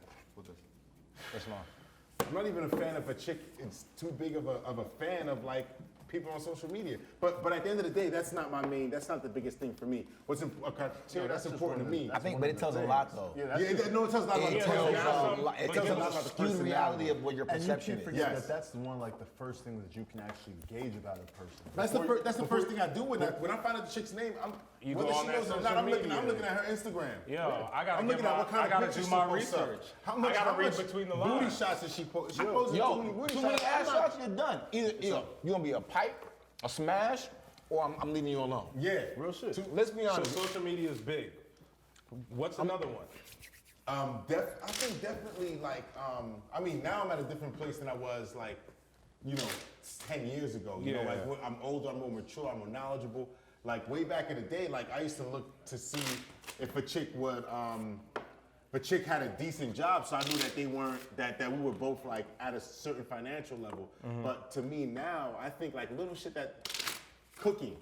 That's mine. I'm not even a fan of a chick. It's too big of a fan of people on social media. But at the end of the day, that's not the biggest thing for me. What's that's important to me. I think, but it tells a lot though. It tells a lot about It the tells personality. a lot about the skewed reality of what your And you perception can't is. forget Yes. that that's the one, like the first thing that you can actually gauge about a person. That's the first thing I do when I find out the chick's name. You Whether go she on that knows or not, social I'm looking media. at her Instagram. Yo, I gotta I'm get looking at what kind I of gotta pictures do she my posts up. research. How much, I gotta how read much between the booty lines. shots does she post? She posts Yo, too many booty too many shots. ass shots, you're done. Either you're gonna be a pipe, a smash, or I'm leaving you alone. Yeah, Real shit. Let's be So honest. social media is big. What's another one? I think definitely like I mean now I'm at a different place than I was like 10 years ago. You know, Yeah. like when I'm older, I'm more mature, I'm more knowledgeable. Like way back in the day, like I used to look to see if a chick would if a chick had a decent job, so I knew that they weren't that we were both like at a certain financial level. But to me now, I think like little shit that cooking.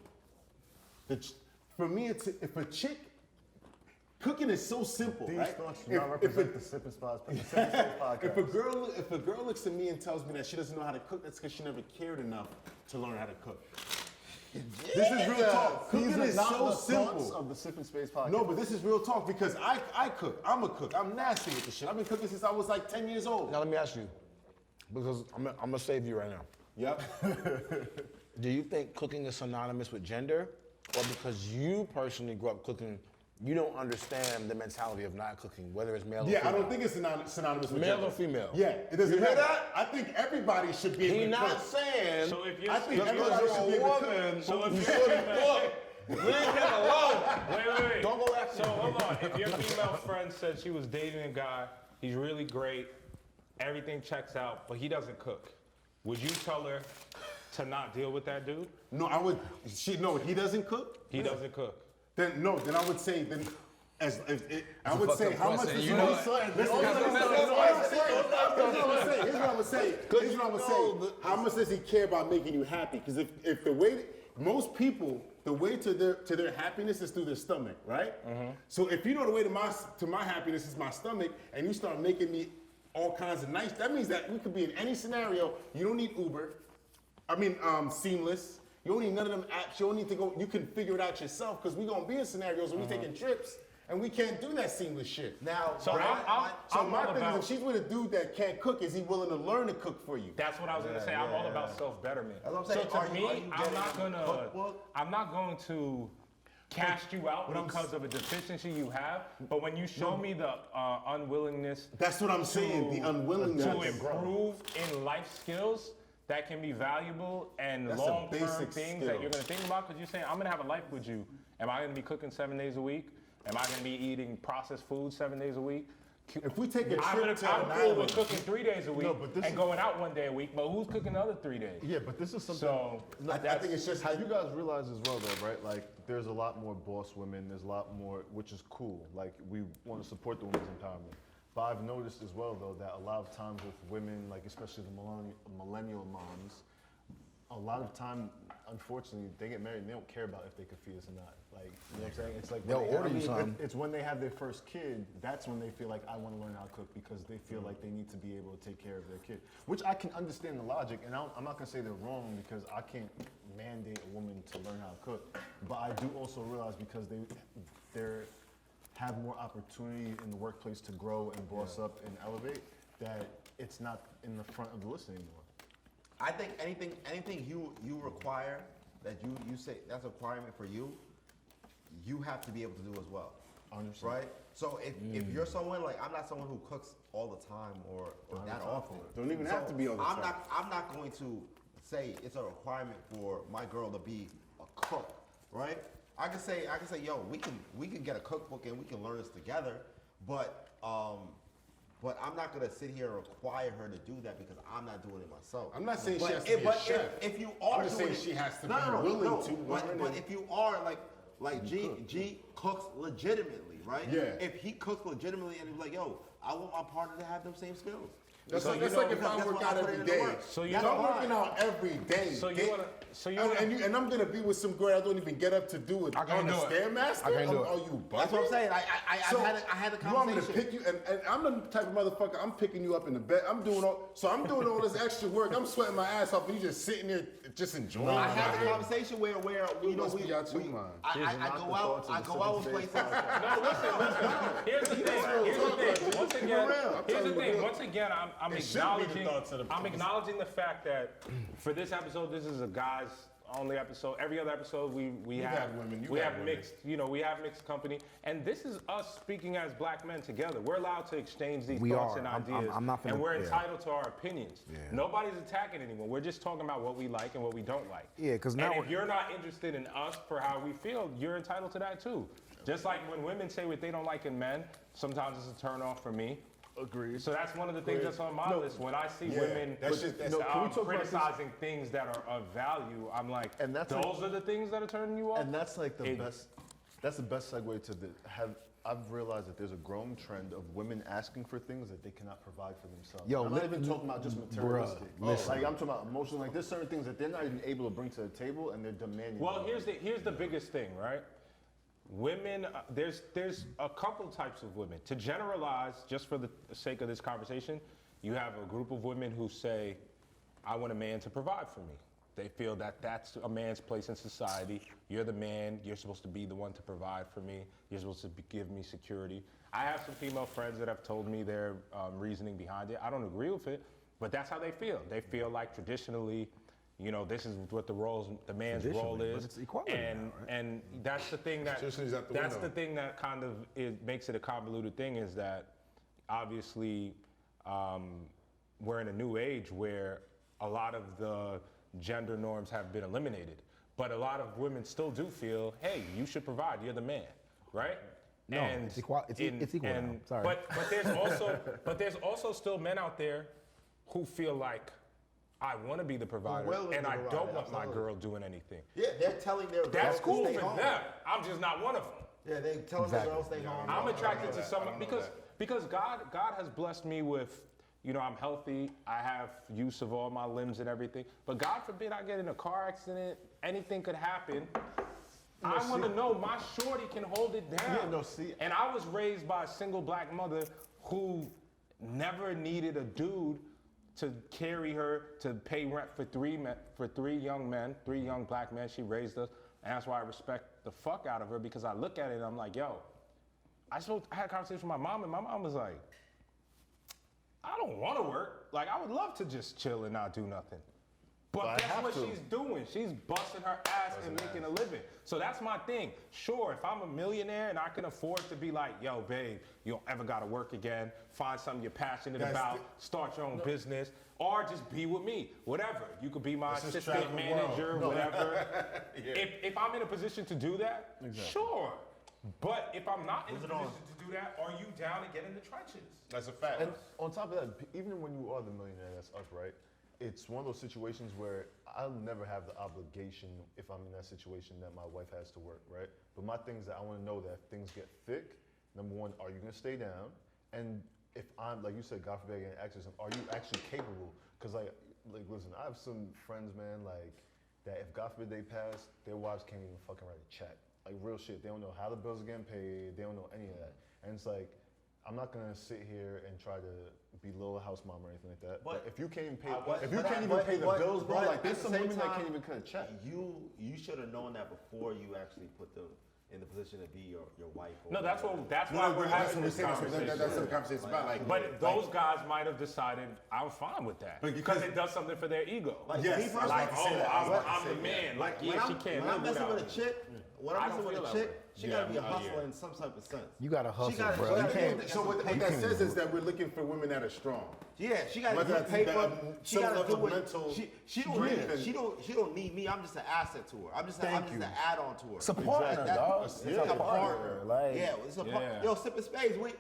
For me, it's if a chick cooking is so simple, These right? thoughts do not represent the Sip N Spades podcast. If a girl looks at me and tells me that she doesn't know how to cook, that's because she never cared enough to learn how to cook. This is real talk. These Cooking are is not so the thoughts simple. of the Sip N Spades podcast. No, but this is real talk because I cook. I'm a cook. I'm nasty with the shit. I've been cooking since I was like 10 years old. Now let me ask you, because I'm gonna save you right now. Yep. Do you think cooking is synonymous with gender, or because you personally grew up cooking, you don't understand the mentality of not cooking, whether it's male or Yeah, female? I don't think it's synonymous with Male gender. or female? Yeah, it doesn't You hear matter. that? I think everybody should be able He's to not cook. saying So if you're I think if everybody you're should be a able to woman, cook. so if you you're shouldn't female- cook. Leave him alone. Wait. Don't go after So him. hold on. If your female friend said she was dating a guy, he's really great, everything checks out, but he doesn't cook, would you tell her to not deal with that dude? No, I would. No, he doesn't cook. He doesn't cook. Then I would say I would say how much question. does You he know know? what? Here's what I would say. How much does he care about making you happy? Because if the way most people, the way to their happiness is through their stomach, right? So if you know the way to my happiness is my stomach, and you start making me all kinds of nice, that means that we could be in any scenario. You don't need Uber. I mean, Seamless. You don't need none of them apps. You don't need to go. You can figure it out yourself because we're gonna be in scenarios where we taking trips and we can't do that seamless shit. Now, So Brad, I'm my all thing about. is, if she's with a dude that can't cook, is he willing to learn to cook for you? That's what I was gonna say. I'm all about self-betterment. That's what I'm saying. So Are to you- are me, you I'm getting- not gonna. Well- I'm not going to cast you out because of a deficiency you have. But when you show me the unwillingness That's what I'm saying. The unwillingness to improve in life skills that can be valuable and That's a long-term basic things skill. that you're gonna think about, because you're saying I'm gonna have a life with you. Am I gonna be cooking 7 days a week? Am I gonna be eating processed food 7 days a week? If we take a I'm trip to cool an island, with cooking 3 days a week but this and is- going out 1 day a week, but who's cooking the other 3 days? Yeah, but this is something. So I think it's just Have you guys realized as well, though, right? Like, there's a lot more boss women. There's a lot more, which is cool. Like, we want to support the women's empowerment. But I've noticed as well, though, that a lot of times with women, like especially the millennial moms, a lot of time, unfortunately, they get married and they don't care about if they could feed us or not. Like, you know what I'm saying? It's like They'll when they- order you some. It's when they have their first kid, that's when they feel like I want to learn how to cook because they feel like they need to be able to take care of their kid. Which I can understand the logic, and I'm not gonna say they're wrong because I can't mandate a woman to learn how to cook. But I do also realize because they're have more opportunity in the workplace to grow and boss up and elevate, that it's not in the front of the list anymore. I think anything you require that you say that's a requirement for you, you have to be able to do as well. 100%. Right? So if you're someone like I'm not someone who cooks all the time or that often. Don't even have to be all the I'm time. I'm not going to say it's a requirement for my girl to be a cook, right? I can say, yo, we can get a cookbook and we can learn this together, but I'm not gonna sit here and require her to do that because I'm not doing it myself. I'm not saying she But has to be a chef. If you are I'm just doing saying it- she has to No, be no, no, willing no, to But learn if you are like G cooks legitimately, right? Yeah. If he cooks legitimately and he's like, yo, I want my partner to have them same skills. That's So like, you that's know- like if I That's work what I out put every in the day. work. So you I'm know- working out every day. So you wanna- so you and, wanna- and I'm gonna be with some girl I don't even get up to do it I can't on the do it. Stairmaster? I can't do it. Are you bugging? That's what I'm saying. So, I had a you want me to conversation. pick you, and I'm the type of motherfucker. I'm picking you up in the bed. I'm doing all this extra work. I'm sweating my ass off, and you just sitting there, just enjoying. I it. had a conversation where you know must be out your mind. I go out with places. No, listen. Here's the thing. Once again, here's the thing. Once again, I'm It should be the acknowledging. thoughts of the I'm acknowledging the fact that for this episode, this is a guys only episode. Every other episode, we have had women, you we had have women. mixed. We have mixed company, and this is us speaking as black men together. We're allowed to exchange these We thoughts are. and I'm ideas, not finna- and we're yeah. entitled to our opinions. Yeah. Nobody's attacking anyone. We're just talking about what we like and what we don't like. Yeah, 'cause now and if we're- you're not interested in us for how we feel, you're entitled to that too. Just like when women say what they don't like in men, sometimes it's a turn off for me. Agreed. So that's one of the things that's on my list. When I see women that's just- no, can we talk about this? criticizing things that are of value, I'm like, And that's those are the things that are turning you off? And that's like the It- best. That's the best segue to I've realized that there's a growing trend of women asking for things that they cannot provide for themselves. Yo, I'm not even talking about just materialistic. listen. Like I'm talking about emotional. Like there's certain things that they're not even able to bring to the table, and they're demanding. Well, them. here's the biggest thing, right? Women, there's a couple types of women. To generalize, just for the sake of this conversation, you have a group of women who say, I want a man to provide for me. They feel that that's a man's place in society. You're the man. You're supposed to be the one to provide for me. You're supposed to give me security. I have some female friends that have told me their reasoning behind it. I don't agree with it, but that's how they feel. They feel like traditionally, this is what the man's role Traditionally, is. but it's equality and now, right? and that's the thing that Traditional's out the that's window. the thing that kind of makes it a convoluted thing is that obviously we're in a new age where a lot of the gender norms have been eliminated, but a lot of women still do feel, hey, you should provide. You're the man, right? No, it's equal now. Sorry. But there's also still men out there who feel like I want to be the provider will be and the I provider, don't want my absolutely. girl doing anything. Yeah, they're telling their girls That's cool to stay for home. them. I'm just not one of them. Yeah, they telling their girls to stay home. I'm attracted to that. someone I don't know because that. God has blessed me with, I'm healthy. I have use of all my limbs and everything. But God forbid I get in a car accident. Anything could happen. I want to know my shorty can hold it down. Yeah, no, see- And I was raised by a single black mother who never needed a dude to carry her to pay rent for three young black men. She raised us, and that's why I respect the fuck out of her because I look at it and I'm like, yo, I had a conversation with my mom, and my mom was like, I don't want to work. Like, I would love to just chill and not do nothing. But I guess have what to. she's doing? She's busting her ass and making a living. So that's my thing. Sure, if I'm a millionaire and I can afford to be like, yo, babe, you don't ever gotta work again, find something you're passionate That's about, start your own business, or just be with me, whatever. You could be my This is assistant travel manager, world. whatever. If I'm in a position to do that, sure. But if I'm not in a position to do that, are you down to get in the trenches? That's a fact. And on top of that, even when you are the millionaire that's upright, it's one of those situations where I'll never have the obligation if I'm in that situation that my wife has to work, right? But my thing is that I want to know that if things get thick, number one, are you going to stay down? And if I'm, like you said, God forbid, getting accident, are you actually capable? Because like, listen, I have some friends, man, like that if God forbid they pass, their wives can't even fucking write a check. Like real shit. They don't know how the bills are getting paid. They don't know any of that. And it's like, I'm not gonna sit here and try to belittle a house mom or anything like that. But if you can't even pay, pay the bills, bro, like there's some women that can't even cut a check. You should have known that before you actually put them in the position to be your wife. Or No, that's whatever. why we're having what this conversation. That's what the conversation's about. Like, But those guys might have decided I'm fine with that because it does something for their ego. Like, Yes, me personally, Like, I was about to say that. oh, I was about to I'm say the man. Like, when yeah, she I'm, can't when I'm live messing without with a me. chick, when I I'm don't messing with feel a that chick, way. she Yeah, gotta be a yeah. hustler in some type of sense. You gotta hustle, gotta- bro. she You gotta- can't. So what that says is that we're looking for women that are strong. Yeah, she got to Whether get that's paper. that, She some got to level do of it. mental She don't strength need. and- She don't need me. I'm just an asset to her. I'm just an add-on to her. It's a partner, Exactly. dog. It's It's a a partner. partner. Like, Yeah, it's a partner. Yeah. Yo, Sip N Spades. Wait,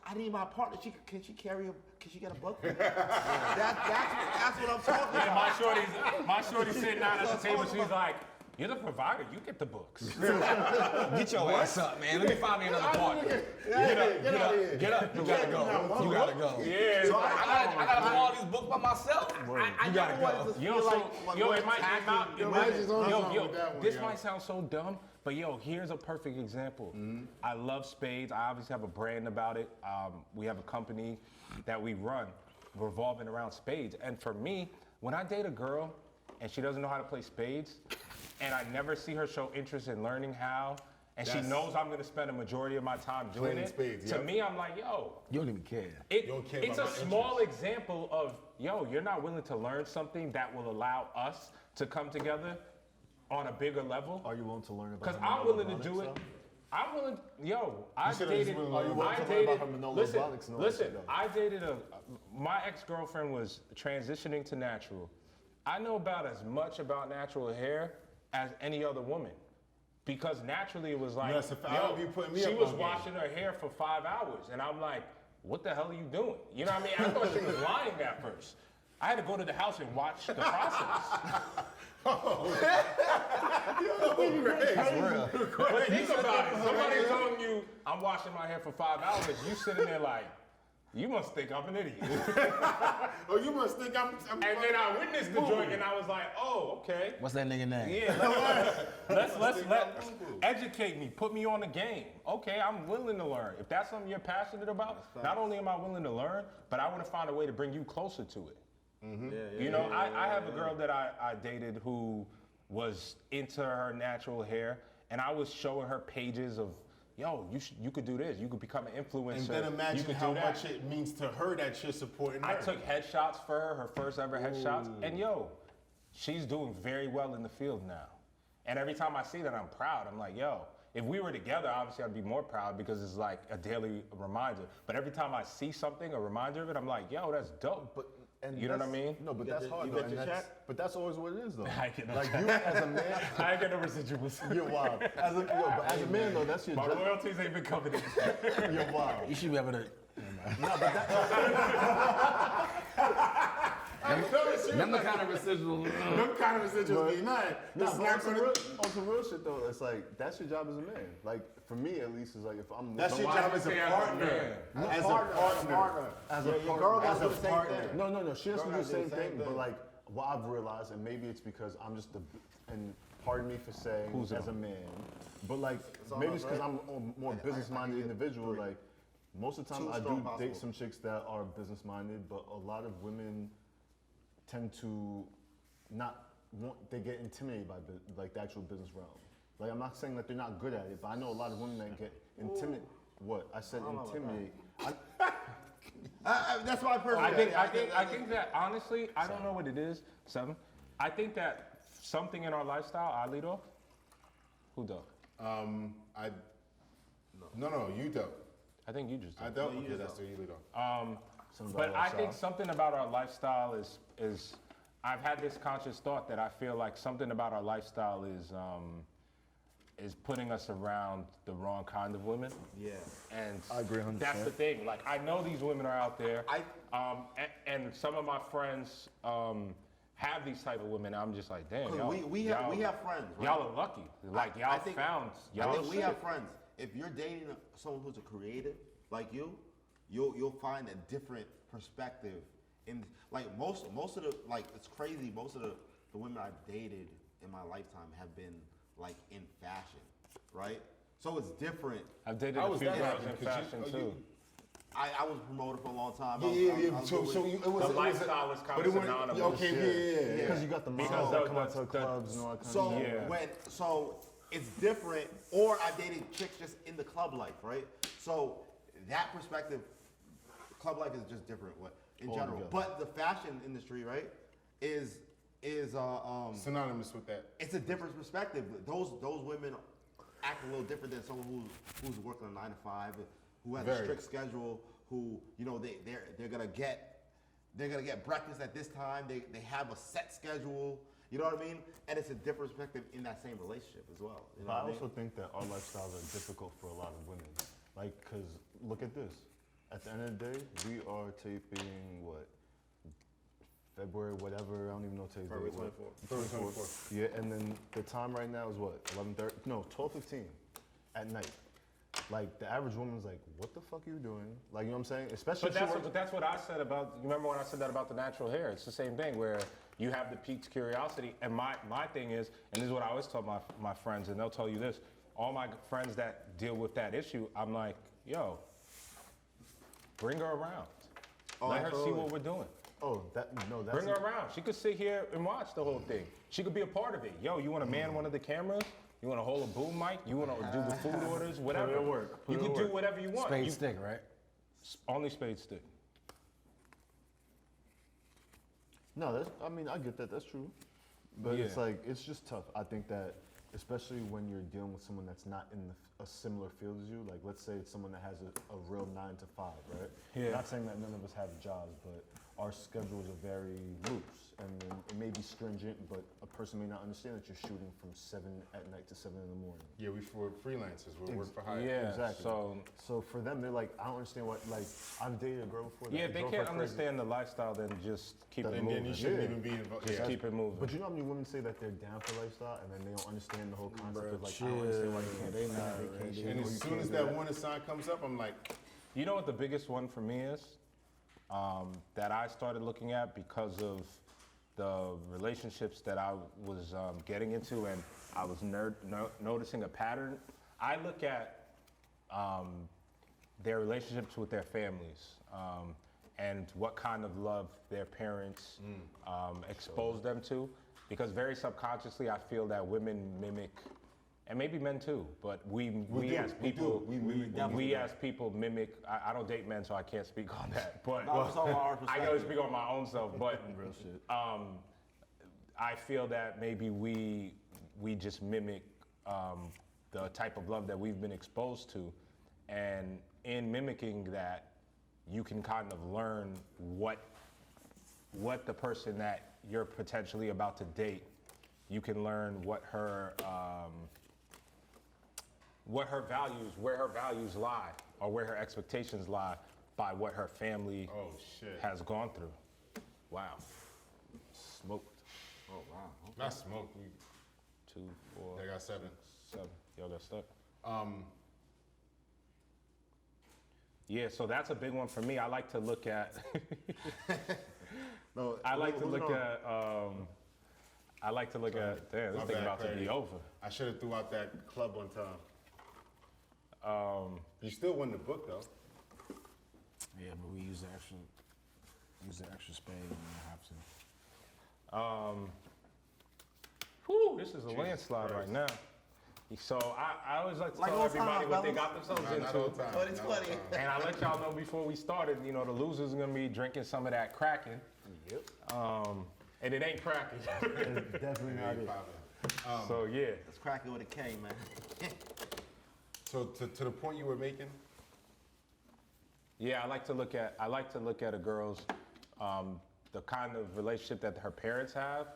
I need my partner. Can she carry a? Can she get a book? That's what I'm talking Yeah, about. my shorty's sitting down at the table. She's like, You're the provider. You get the books. Get your ass up, man. Let me find me another partner. Get out of here. Get up. You gotta go. You gotta go. Yeah. So I gotta do all these books by myself. I You gotta never wanted go. to Yo, feel so, like yo, we're it might attacking Reggie's on something yo, with that one, this yo. might sound so dumb, but yo, here's a perfect example. I love spades. I obviously have a brand about it. We have a company that we run revolving around spades. And for me, when I date a girl and she doesn't know how to play spades, and I never see her show interest in learning how, and she That's- knows I'm gonna spend a majority of my time doing Playing it, spades, to yep. me, I'm like, yo, You don't even care. it, You don't care it's a about my small example of, yo, you're not willing to learn something that will allow us to come together on a bigger level. Are you willing to learn about Because her I'm willing to monorobotics, do it. though? I'm willing, yo, I said dated, he's willing to learn Are you willing I to learn dated, about her Manolo listen, robotics and all that listen, shit, though? I dated my ex-girlfriend was transitioning to natural. I know about as much about natural hair as any other woman. Because naturally it was like, That's a fact. I don't be putting me she up was on game. washing her hair for 5 hours. And I'm like, what the hell are you doing? You know what I mean? I thought she was lying at first. I had to go to the house and watch the process. But think about it. Somebody telling you, I'm washing my hair for 5 hours. You sitting there like, you must think I'm an idiot. Oh, you must think I'm And then I witnessed the joint and I was like, oh, okay. What's that nigga name? Yeah, let's educate me, put me on the game. Okay, I'm willing to learn. If that's something you're passionate about, not only am I willing to learn, but I want to find a way to bring you closer to it. You know, I have a girl that I dated who was into her natural hair, and I was showing her pages of, yo, you could do this. You could become an influencer. And then you imagine could how do that. much it means to her that you're supporting her. I took headshots for her first ever headshots, and yo, she's doing very well in the field now. And every time I see that, I'm proud. I'm like, yo, if we were together, obviously I'd be more proud because it's like a daily reminder. But every time I see something, a reminder of it, I'm like, yo, that's dope. But and You know what I that's- mean? No, but You that's get hard you though. get And your that's, check? but that's always what it is though. I get no like check. you as a man, I ain't get no residuals. you're wild. As a man though, that's your My job. royalties ain't been coming in. You're wild. You should be able to. Them the kind of residuals. Them kind of residuals be nice. No, It's but not on some gonna- real shit though, it's like that's your job as a man. Like for me at least, it's like if I'm That's your somebody- job as a say as a partner. man. As a Partner. partner. as a Your partner, girl as gotta a do the same partner. thing. No, she doesn't do Girl the gotta same thing. But thing. like what I've realized, and maybe it's because I'm just and pardon me for saying as a man, but like all maybe us, it's because right? I'm a more I business-minded get individual. three. Like most of the time, Two I do strong date possible. some chicks that are business-minded, but a lot of women tend to not want. They get intimidated by like the actual business realm. Like I'm not saying that they're not good at it, but I know a lot of women that get intimidated. What I said, don't know about intimidate. That's my personal. I think that honestly, I don't know what it is, Seven. I think that something in our lifestyle, I lead off. Who does? No, you don't. I think you just do. I don't. Okay, that's the you lead on. Something But about I think lifestyle. something about our lifestyle is I've had this conscious thought that I feel like something about our lifestyle is putting us around the wrong kind of women. Yeah. And I agree 100%. that's the thing. Like I know these women are out there, I- and some of my friends have these type of women. I'm just like, damn, 'Cause y'all, we have friends, right? Y'all are lucky. Like y'all found I y'all. think we shit. have friends. If you're dating someone who's a creative like you'll find a different perspective. In like most of the like it's crazy. Most of the women I've dated in my lifetime have been like in fashion, right? So it's different. I've dated How a was few that girls happen? in 'Cause you- fashion oh, too. you- I was a promoter for a long time. Yeah. I was So doing- it was The lifestyle is kind but of it wasn't- synonymous. Okay, yeah. Because you got the models Because that the- come out to the- the clubs and all that kind So of Yeah. so it's different. Or I dated chicks just in the club life, right? So that perspective, club life is just different. What in All general, together. but the fashion industry, right, is Synonymous with that. it's a different perspective. Those women act a little different than someone who's working a 9 to 5, who has a Very. strict schedule, who they're gonna get breakfast at this time. They have a set schedule. You know what I mean? And it's a different perspective in that same relationship as well. You know But I what mean? also think that our lifestyles are difficult for a lot of women. Like, because look at this. At the end of the day, we are taping, what, February, whatever. I don't even know today's February date. What? 24th. February 24th. Yeah, and then the time right now is what? 11:30? No, 12:15 at night. Like the average woman's like, what the fuck are you doing? Like, you know what I'm saying? Especially But if she works- that's what I said about. You remember when I said that about the natural hair? It's the same thing where you have the piqued curiosity, and my thing is, and this is what I always tell my friends, and they'll tell you this. All my friends that deal with that issue, I'm like, yo, bring her around. Let her see absolutely. what we're doing. Oh, that's Bring her around. She could sit here and watch the whole thing. She could be a part of it. Yo, you want to man one of the cameras? You want to hold a boom mic? You want to do the food orders? Whatever. Put it to work. You Put it can to do work. whatever you want. Spade You- stick, right? Only spade stick. No, that's, I mean, I get that. That's true. But it's Yeah. like, it's just tough. I think that, especially when you're dealing with someone that's not in a similar field as you, like let's say it's someone that has a real 9 to 5, right? Yeah. Not saying that none of us have jobs, but our schedules are very loose. And then it may be stringent, but a person may not understand that you're shooting from 7 at night to 7 in the morning. Yeah, we're freelancers. We work for hire. Yeah, Exactly. so So for them, they're like, I don't understand what, like, I've dated a girl before that yeah, if they drove can't her crazy. understand the lifestyle, then just keep it And then you moving. shouldn't Yeah. even be involved. Just Yeah. keep it moving. But you know how many women say that they're down for lifestyle and then they don't understand the whole concept Bruh, of like, I don't understand why you chill. can't They fly not on vacation. And or as you soon can't as do that warning sign comes up, I'm like, You know what the biggest one for me is? That I started looking at because of the relationships that I was getting into, and I was noticing a pattern. I look at their relationships with their families and what kind of love their parents exposed them to, because very subconsciously I feel that women mimic, and maybe men too, but we do, as we people, do. We definitely do. as people mimic. I don't date men, so I can't speak on that. But No, it's all our I can perspective. only speak on my own self. But Real shit. I feel that maybe we just mimic the type of love that we've been exposed to, and in mimicking that, you can kind of learn what the person that you're potentially about to date. You can learn what her values, where her values lie, or where her expectations lie, by what her family oh shit. has gone through. Wow. Smoked. Oh wow. Not smoke. 2, 4, They got 7. 7. Y'all got stuck. Yeah, so that's a big one for me. I like to look at. No, I like to who's look on? at. I like to look at. Damn, this My thing bad, about to be Klarity. over. I should have threw out that club one time. You still won the book though. Yeah, but we use the extra spade when we have to. Whew, this is a landslide right now. So I always like to Like tell old everybody times, what they brothers. got themselves Not into. all the time. 2020. not all the time. And I let y'all know before we started, you know, the losers are gonna be drinking some of that Kraken. Yep. And it ain't Kraken. It's definitely not it. So yeah. Let's crack it with a K, man. So to the point you were making, Yeah, I like to look at a girl's the kind of relationship that her parents have,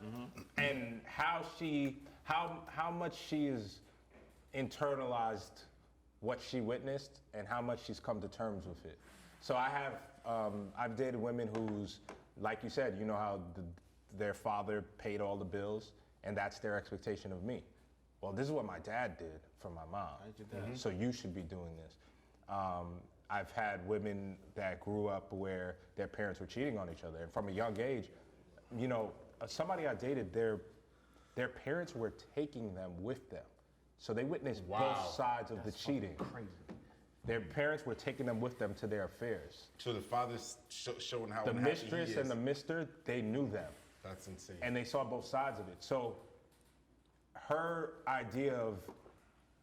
and how much she is internalized what she witnessed and how much she's come to terms with it. So I've dated women whose, like you said, you know how their father paid all the bills, and that's their expectation of me. Well, this is what my dad did for my mom, so you should be doing this. I've had women that grew up where their parents were cheating on each other, and from a young age, you know, somebody I dated, their parents were taking them with them, so they witnessed both sides of the cheating. Crazy. Their parents were taking them with them to their affairs. so the father's showing how The unhappy mistress he and is. the mister, they knew them, That's insane. and they saw both sides of it. So her idea of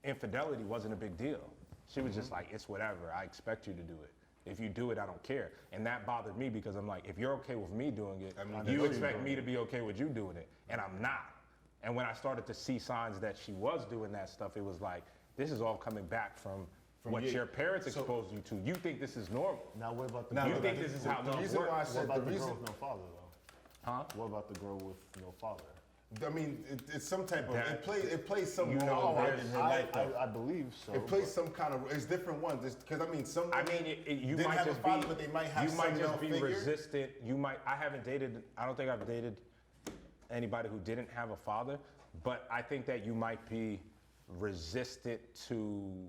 infidelity wasn't a big deal. She was just like, it's whatever, I expect you to do it. If you do it, I don't care. And that bothered me because I'm like, if you're okay with me doing it, I mean, you that's expect what me to be okay with you doing it, and I'm not. And when I started to see signs that she was doing that stuff, it was like, this is all coming back from what you. your parents So- exposed you to. You think this is normal. Now what about the Now, You girl? think this is how the love reason works. why I What said about the the girl reason with no father though? Huh? What about the girl with no father? I mean, it's some type of That- it plays some You know, role there's- in her life. though. I believe so. It plays some kind of. It's different ones. Because I mean, some. I women mean, you didn't might have just a father, be. but they might have you some might male just be figure. resistant. You might. I haven't dated. I don't think I've dated anybody who didn't have a father, but I think that you might be resistant to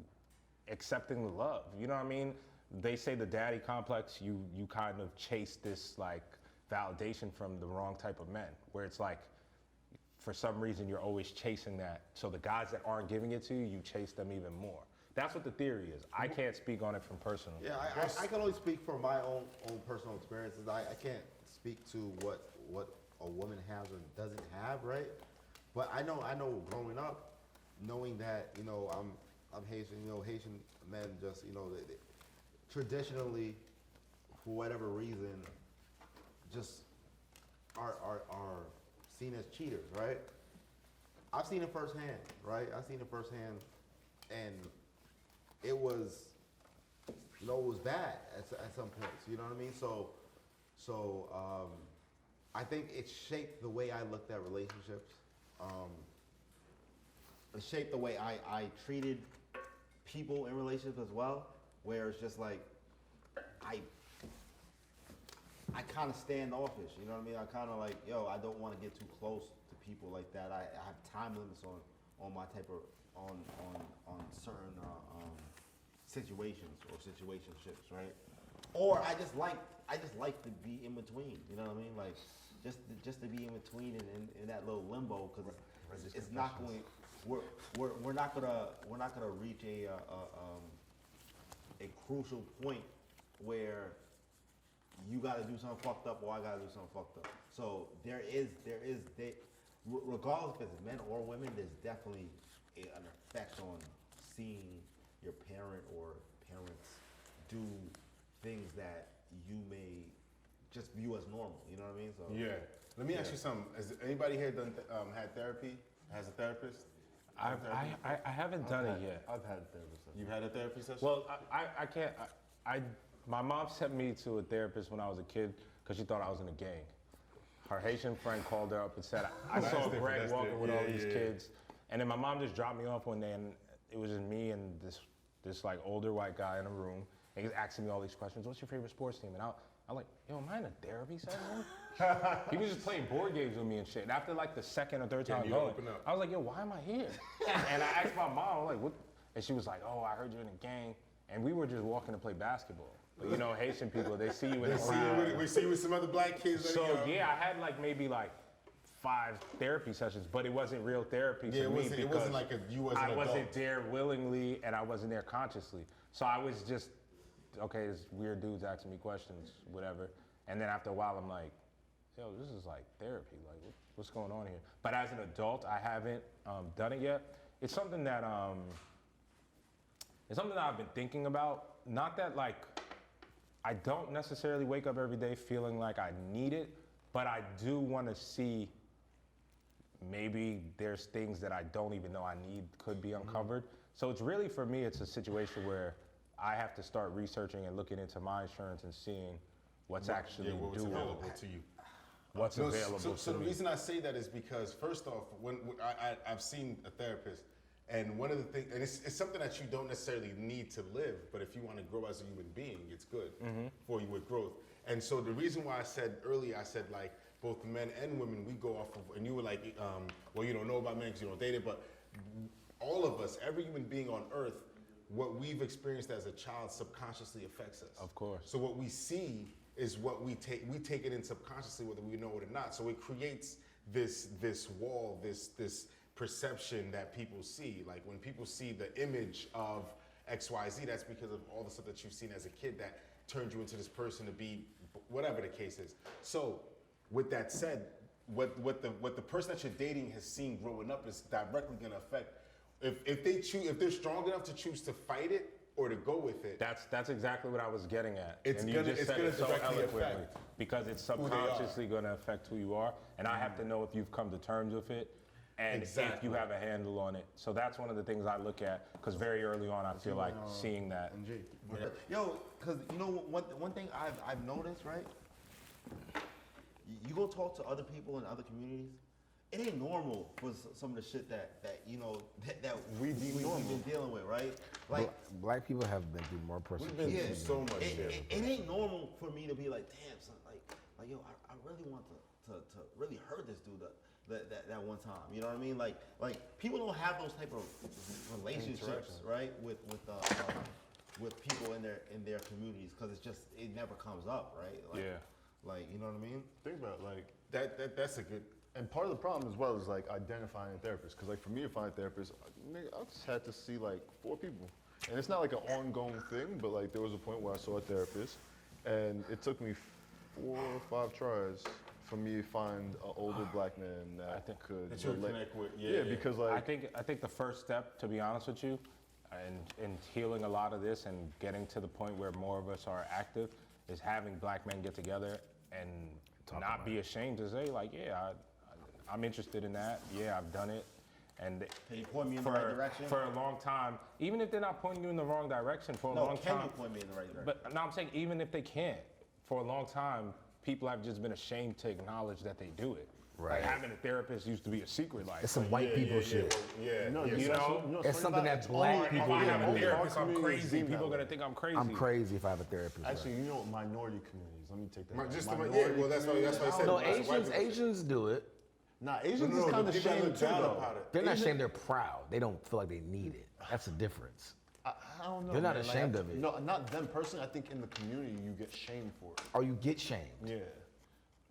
accepting the love. You know what I mean? They say the daddy complex. You kind of chase this like validation from the wrong type of men, where it's like, for some reason, you're always chasing that. So the guys that aren't giving it to you, you chase them even more. That's what the theory is. I can't speak on it from personal. Yeah, I can only speak from my own personal experiences. I can't speak to what a woman has or doesn't have, right? But I know growing up, knowing that, you know, I'm Haitian, you know, Haitian men just, you know, they traditionally, for whatever reason, just are seen as cheaters, right? I've seen it firsthand, right? I've seen it firsthand, and it was, you know, it was bad at some points. You know what I mean? So, I think it shaped the way I looked at relationships. It shaped the way I treated people in relationships as well, where it's just like I kind of standoffish, you know what I mean? I kind of like, yo, I don't want to get too close to people like that. I have time limits on my type of on certain situations or situationships, right? Or I just like to be in between, you know what I mean? Like just to be in between in that little limbo, because it's not going. We're not gonna reach a crucial point where you got to do something fucked up or I got to do something fucked up. So regardless if it's men or women, there's definitely an effect on seeing your parent or parents do things that you may just view as normal. You know what I mean? So Yeah. Let me ask you something. Has anybody here done had therapy? Has a therapist? I haven't done it yet. I've had a therapist. You've had a therapy session? Well, I can't. My mom sent me to a therapist when I was a kid because she thought I was in a gang. Her Haitian friend called her up and said, I saw different, Greg that's walking with different. all Yeah, these yeah, kids. And then my mom just dropped me off one day, and it was just me and this like older white guy in a room. And he's asking me all these questions. What's your favorite sports team? And I'm like, yo, am I in a therapy session? He was just playing board games with me and shit. And after like the second or third time you going, open up. I was like, yo, why am I here? And I asked my mom, I'm like, what? And she was like, oh, I heard you're in a gang. And we were just walking to play basketball. But you know, Haitian people, they see you in a crowd. We see you with some other black kids. So yeah, I had like maybe like 5 therapy sessions, but it wasn't real therapy Yeah, to me it wasn't like you was an I wasn't adult. there willingly and I wasn't there consciously. So I was just, okay, this weird dude's asking me questions, whatever. And then after a while, I'm like, yo, this is like therapy. Like, what's going on here? But as an adult, I haven't done it yet. It's something that I've been thinking about. Not that like, I don't necessarily wake up every day feeling like I need it, but I do want to see maybe there's things that I don't even know I need could be uncovered. So it's really, for me, it's a situation where I have to start researching and looking into my insurance and seeing what's actually what's doable. available to you. What's No, available so to the me. reason I say that is because first off, when I've seen a therapist, and one of the things, and it's something that you don't necessarily need to live, but if you want to grow as a human being, it's good for you with growth. And so the reason why I said earlier, I said like both men and women, we go off of, and you were like, well, you don't know about men because you don't date it, but all of us, every human being on earth, what we've experienced as a child subconsciously affects us. Of course. So what we see is what we take it in subconsciously, whether we know it or not. So it creates this wall, this perception that people see. Like when people see the image of XYZ, that's because of all the stuff that you've seen as a kid that turned you into this person to be whatever the case is. So with that said, what the person that you're dating has seen growing up is directly going to affect if they're strong enough to choose to fight it or to go with it. That's exactly what I was getting at. It's and you gonna- just it's said gonna it so directly eloquently affect because it's who they are. subconsciously going to affect who you are, and I have to know if you've come to terms with it and if Exactly. you have a handle on it. So that's one of the things I look at because very early on I feel like seeing that. Yo, because you know one thing I've noticed, right? You go talk to other people in other communities, it ain't normal for some of the shit that you know that We deem normal. we've been dealing with, right? Like, Black people have been through more We've persecution. been yeah, through so much shit. it ain't normal for me to be like, damn, son, like yo, I really want to really hurt this dude that one time. You know what I mean? Like people don't have those type of relationships, right? With people in their communities, because it never comes up, right? Like, Yeah. Like, you know what I mean? Think about it, like, That's a good. and part of the problem as well is like identifying a therapist. Because like for me to find a therapist, I just had to see like 4 people, and it's not like an ongoing thing. But like there was a point where I saw a therapist, and it took me 4 or 5 tries for me to find an older black man that could That you'll relate. connect with. Yeah, because like I think the first step, to be honest with you, in healing a lot of this and getting to the point where more of us are active, is having black men get together and not be ashamed to say like, yeah, I'm interested in that. Yeah, I've done it. And Can you point me in the right direction? For a long time, even if they're not pointing you in the wrong direction for a No, long can time. you point me in the right direction? But no, I'm saying even if they can't, for a long time, people have just been ashamed to acknowledge that they do it. Right. Like having a therapist used to be a secret. Like, It's some white people shit. Yeah. no, yeah. you know, what's it's funny something about that it? black Only- people if I only have a only therapist, our I'm community crazy. deem that People are way. gonna think I'm crazy. I'm crazy if I have a therapist. Actually, right? you know, minority communities. Let me take that. back. Just Minority yeah. Well, that's why I said. No, that's why Asians, people- Asians do it. Nah, Asians No, is kind the of people that ashamed look too, down though. upon it. They're not ashamed. They're proud. They don't feel like they need it. That's the difference. I don't know. They're not man. ashamed of it. No, not them personally. I think in the community you get shamed for it. Or you get shamed. Yeah.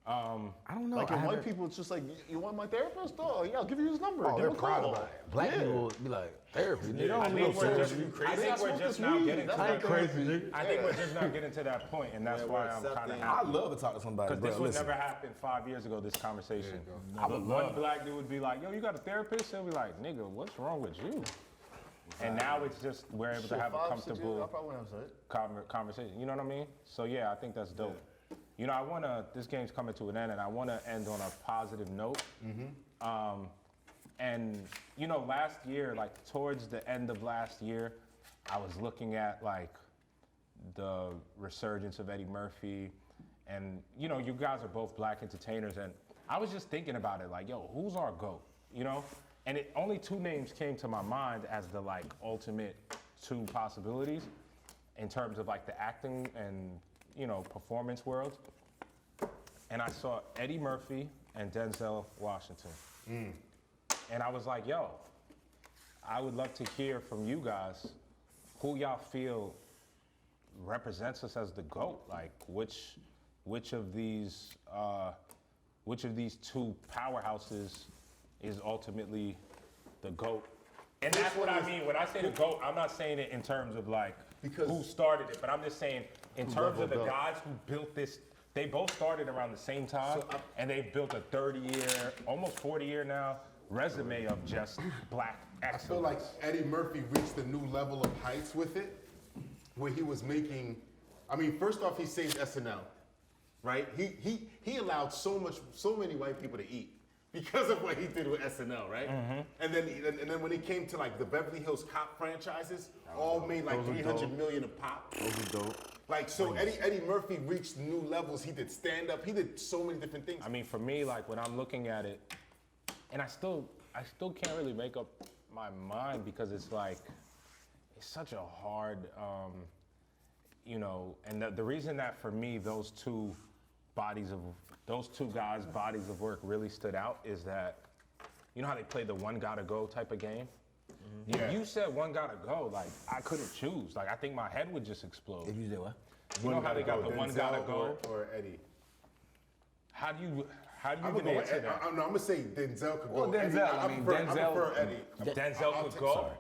I don't know. Like I in white haven't- people, it's just like, you want my therapist? Oh, yeah, I'll give you his number. Oh, Give they're him a proud call. about it. Black Yeah. people be like, therapy. Nigga, I I don't think know we're so. just, I I think smoke we're this just now weed. getting to That's that crazy, point. nigga. I think we're just now getting to that point, and that's Yeah, why we're I'm kind of accepting- I happy. love to talk to somebody. Because Bro, this would listen. never happen 5 years ago, this conversation. I would One love. black dude would be like, yo, you got a therapist? They'll be like, nigga, what's wrong with you? And now it's just, we're able to Shit, have a 5, 6 years, I comfortable probably have said it. conversation. You know what I mean? So yeah, I think that's dope. You know, this game's coming to an end, and I want to end on a positive note. And, you know, last year, like towards the end of last year, I was looking at like the resurgence of Eddie Murphy, and, you know, you guys are both black entertainers, and I was just thinking about it, like, yo, who's our GOAT, you know? And only 2 names came to my mind as the like ultimate 2 possibilities in terms of like the acting and, you know, performance world. And I saw Eddie Murphy and Denzel Washington. And I was like, yo, I would love to hear from you guys who y'all feel represents us as the GOAT. Like which of these 2 powerhouses is ultimately the GOAT? And that's what I mean. When I say the GOAT, I'm not saying it in terms of like who started it, but I'm just saying in terms of the leveled up. guys who built this. They both started around the same time, and they've built a 30-year, almost 40-year now, resume of just black I feel excellence. like Eddie Murphy reached a new level of heights with it, where he was making. I mean, first off, he saved SNL, right? He allowed so many white people to eat because of what he did with SNL, right? And then when it came to like the Beverly Hills Cop franchises, all made like Those are 300 dope. million a pop. Those are dope. Like so, Eddie Murphy reached new levels. He did stand up. He did so many different things. I mean, for me, like when I'm looking at it, and I still can't really make up my mind because it's like, it's such a hard, you know, and the reason that for me, those two guys' bodies of work really stood out is that, you know how they play the one gotta go type of game? If you said one gotta go, like I couldn't choose. Like I think my head would just explode. If you did what? You know how they got the one Denzel gotta go? or Eddie. How do you I'm even gonna go. answer that? I'm gonna say Denzel could Well, go. Eddie, Denzel, I mean, I Denzel- prefer Eddie. Denzel I'll could take- go? sorry.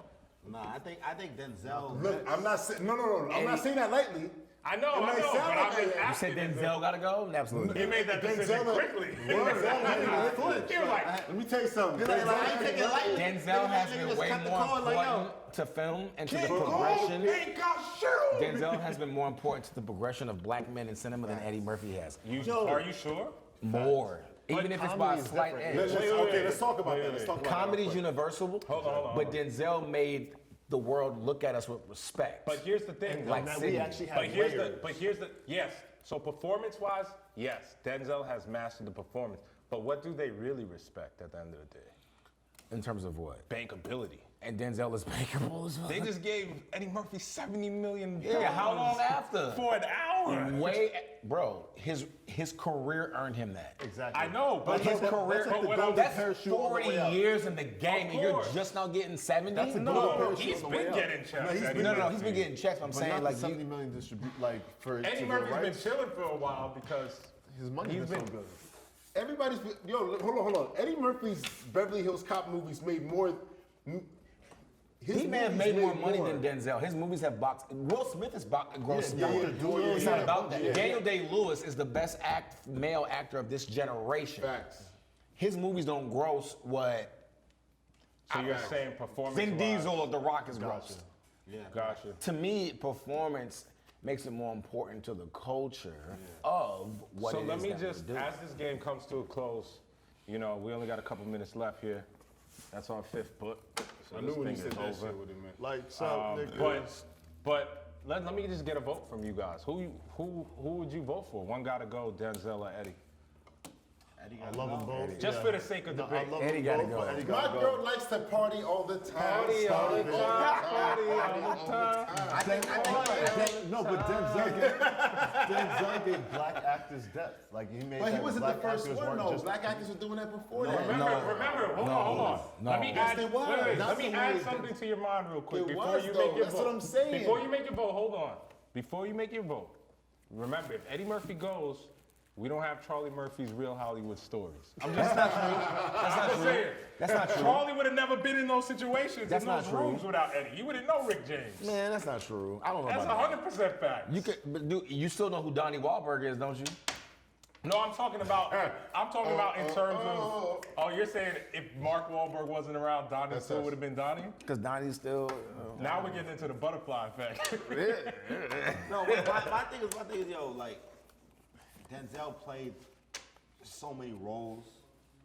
Nah, I think Denzel. Look, I'm not saying no. I'm not saying that lightly. I know, It might but sound I'm like just that. You asking. said Denzel gotta go? Absolutely. He made that decision Denzel- quickly. Word, He was like, Let me tell you something. Like, I ain't taking it lightly. Denzel has Nigga been just way cut the more cord like, yo. important to film and to the King Kong progression. ain't got shit on me. Denzel has been more important to the progression of black men in cinema than Eddie Murphy has. are you sure? More. Even if it's by a comedy is slight different. edge. Let's talk about that. Let's talk about that. Comedy's universal, Hold on. but Denzel made the world look at us with respect. But here's the thing. Like Now Sydney. we actually have But here's the yes. So performance-wise, yes, Denzel has mastered the performance. But what do they really respect at the end of the day? In terms of what? Bankability. And Denzel is bankable as well. They just gave Eddie Murphy $70 million. Yeah, how long after? For an hour. Bro, his career earned him that. Exactly. I know, but His career, that's parachute all the 40 way up. years in the game, and you're course. just now getting 70? That's a No, golden he's parachute on the been way up. getting checks. No, Eddie No, Murphy. he's been getting checks, but I'm But saying, not like, the 70 million distribute, like, for Eddie to the Murphy's been rights. chilling for a while because His money's he's been been so good. Everybody's hold on. Eddie Murphy's Beverly Hills Cop movies made more. he may have made more money than Denzel. His movies have boxed. Will Smith is grossed Yeah, more. Duel, It's yeah, not about that. yeah. Daniel Day-Lewis is the best male actor of this generation. Facts. His movies don't gross what So you're saying performance. Vin Diesel or The Rock is gross. Gotcha. To me, performance makes it more important to the culture of what So it let is me that we're just, doing. as this game comes to a close, you know, we only got a couple minutes left here. That's our 5th book. So I this knew when he thing said is that over. shit what it meant. Lights out, But let me just get a vote from you guys. Who would you vote for? One got to go, Denzel or Eddie. Eddie I gotta love go. them both. Just for the sake of No, debate. I love Eddie them gotta both, go. but Eddie My gotta girl go. likes to party all the time. Party all the time, party all the time. No, but Denzel gave black actors depth. Like he made. But he that wasn't the black first actors one, weren't though. just- Black actors were doing that before that. Remember, hold on. No. Let me Yes, add, they was. wait, That's let me the add way something to your mind real quick It before was, you though. make your That's vote. what I'm saying. Before you make your vote, hold on. Before you make your vote, remember, if Eddie Murphy goes, we don't have Charlie Murphy's Real Hollywood Stories. I'm just That's not true. saying. That's not true. Charlie would have never been in those situations, That's in those not true. rooms without Eddie. You wouldn't know Rick James. Man, that's not true. I don't know That's about that. 100% fact. You still know who Donnie Wahlberg is, don't you? No, I'm talking about in terms of. Oh, you're saying if Mark Wahlberg wasn't around, Donnie still would have been Donnie? Because Donnie's still. Now we're getting into the butterfly effect. No, my thing is, yo, like, Denzel played so many roles,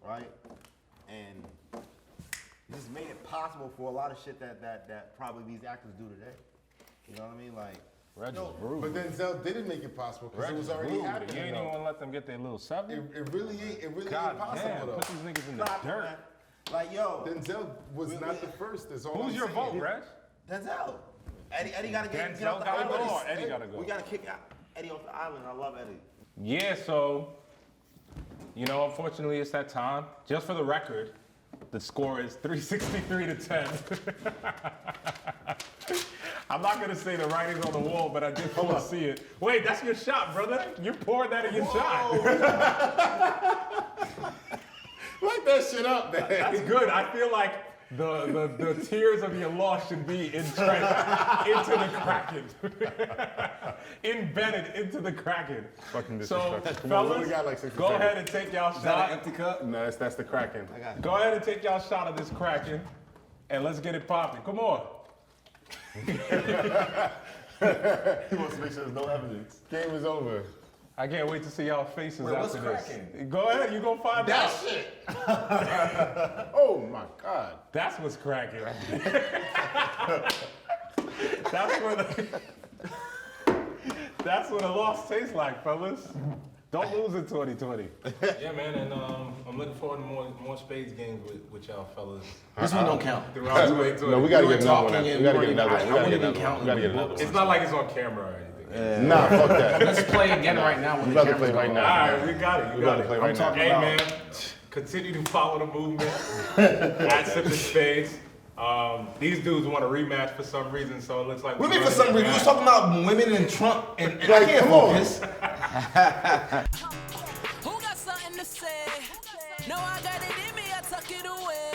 right? And just made it possible for a lot of shit that probably these actors do today. You know what I mean? Like, Reggie's rude. But Denzel didn't make it possible because it was already You happening. ain't even though. want to let them get their little 7? It really ain't God possible damn, though. put these niggas in the stop, dirt. man. Like, yo, Denzel was not the first. That's all Who's I'm your saying. vote, Reg? Denzel. Eddie gotta get Denzel off the gotta island. go or Eddie gotta go? We gotta kick out Eddie off the island. I love Eddie. Yeah, so, you know, unfortunately it's that time. Just for the record, the score is 363 to 10. I'm not gonna say the writing's on the wall, but I did see it. Wait, that's your shot, brother. You poured that in your shot. Light that shit up, man. That's good. I feel like the tears of your loss should be entrenched into the Kraken. Embedded into the Kraken. Fucking So, disrespectful. Come on, we fellas, only got like 60 go seconds. ahead and take y'all Is that an shot. empty cup? No, that's the Kraken. Go ahead and take y'all shot of this Kraken, and let's get it popping. Come on. He wants to make sure there's no evidence. Game is over. I can't wait to see y'all faces Wait, what's after this. cracking? Go ahead, you gonna find That out. shit. Oh my God. That's what's cracking. That's what a loss tastes like, fellas. Don't lose in 2020. Yeah, man, and I'm looking forward to more spades games with y'all fellas This one don't count. throughout 2020. No, we gotta We get were another one. talking We and gotta we get weren't another even- one. We I gotta wouldn't get even another count one. We gotta the get another books. It's not like it's on camera or anything. Nah, fuck that. Let's play again right now. When We the about to play camera's right on. now. All right, we got it. We about to play right now. Hey, man, continue to follow the movement at Sip N Spades. These dudes want a rematch for some reason, so it looks like Women for some reason. We was talking about women and Trump, and I can't come on. focus. Who got something to say? No, I got it in me, I tuck it away.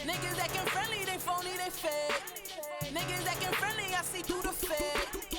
Niggas acting friendly, they phony, they fake. Niggas acting friendly, I see through the fake.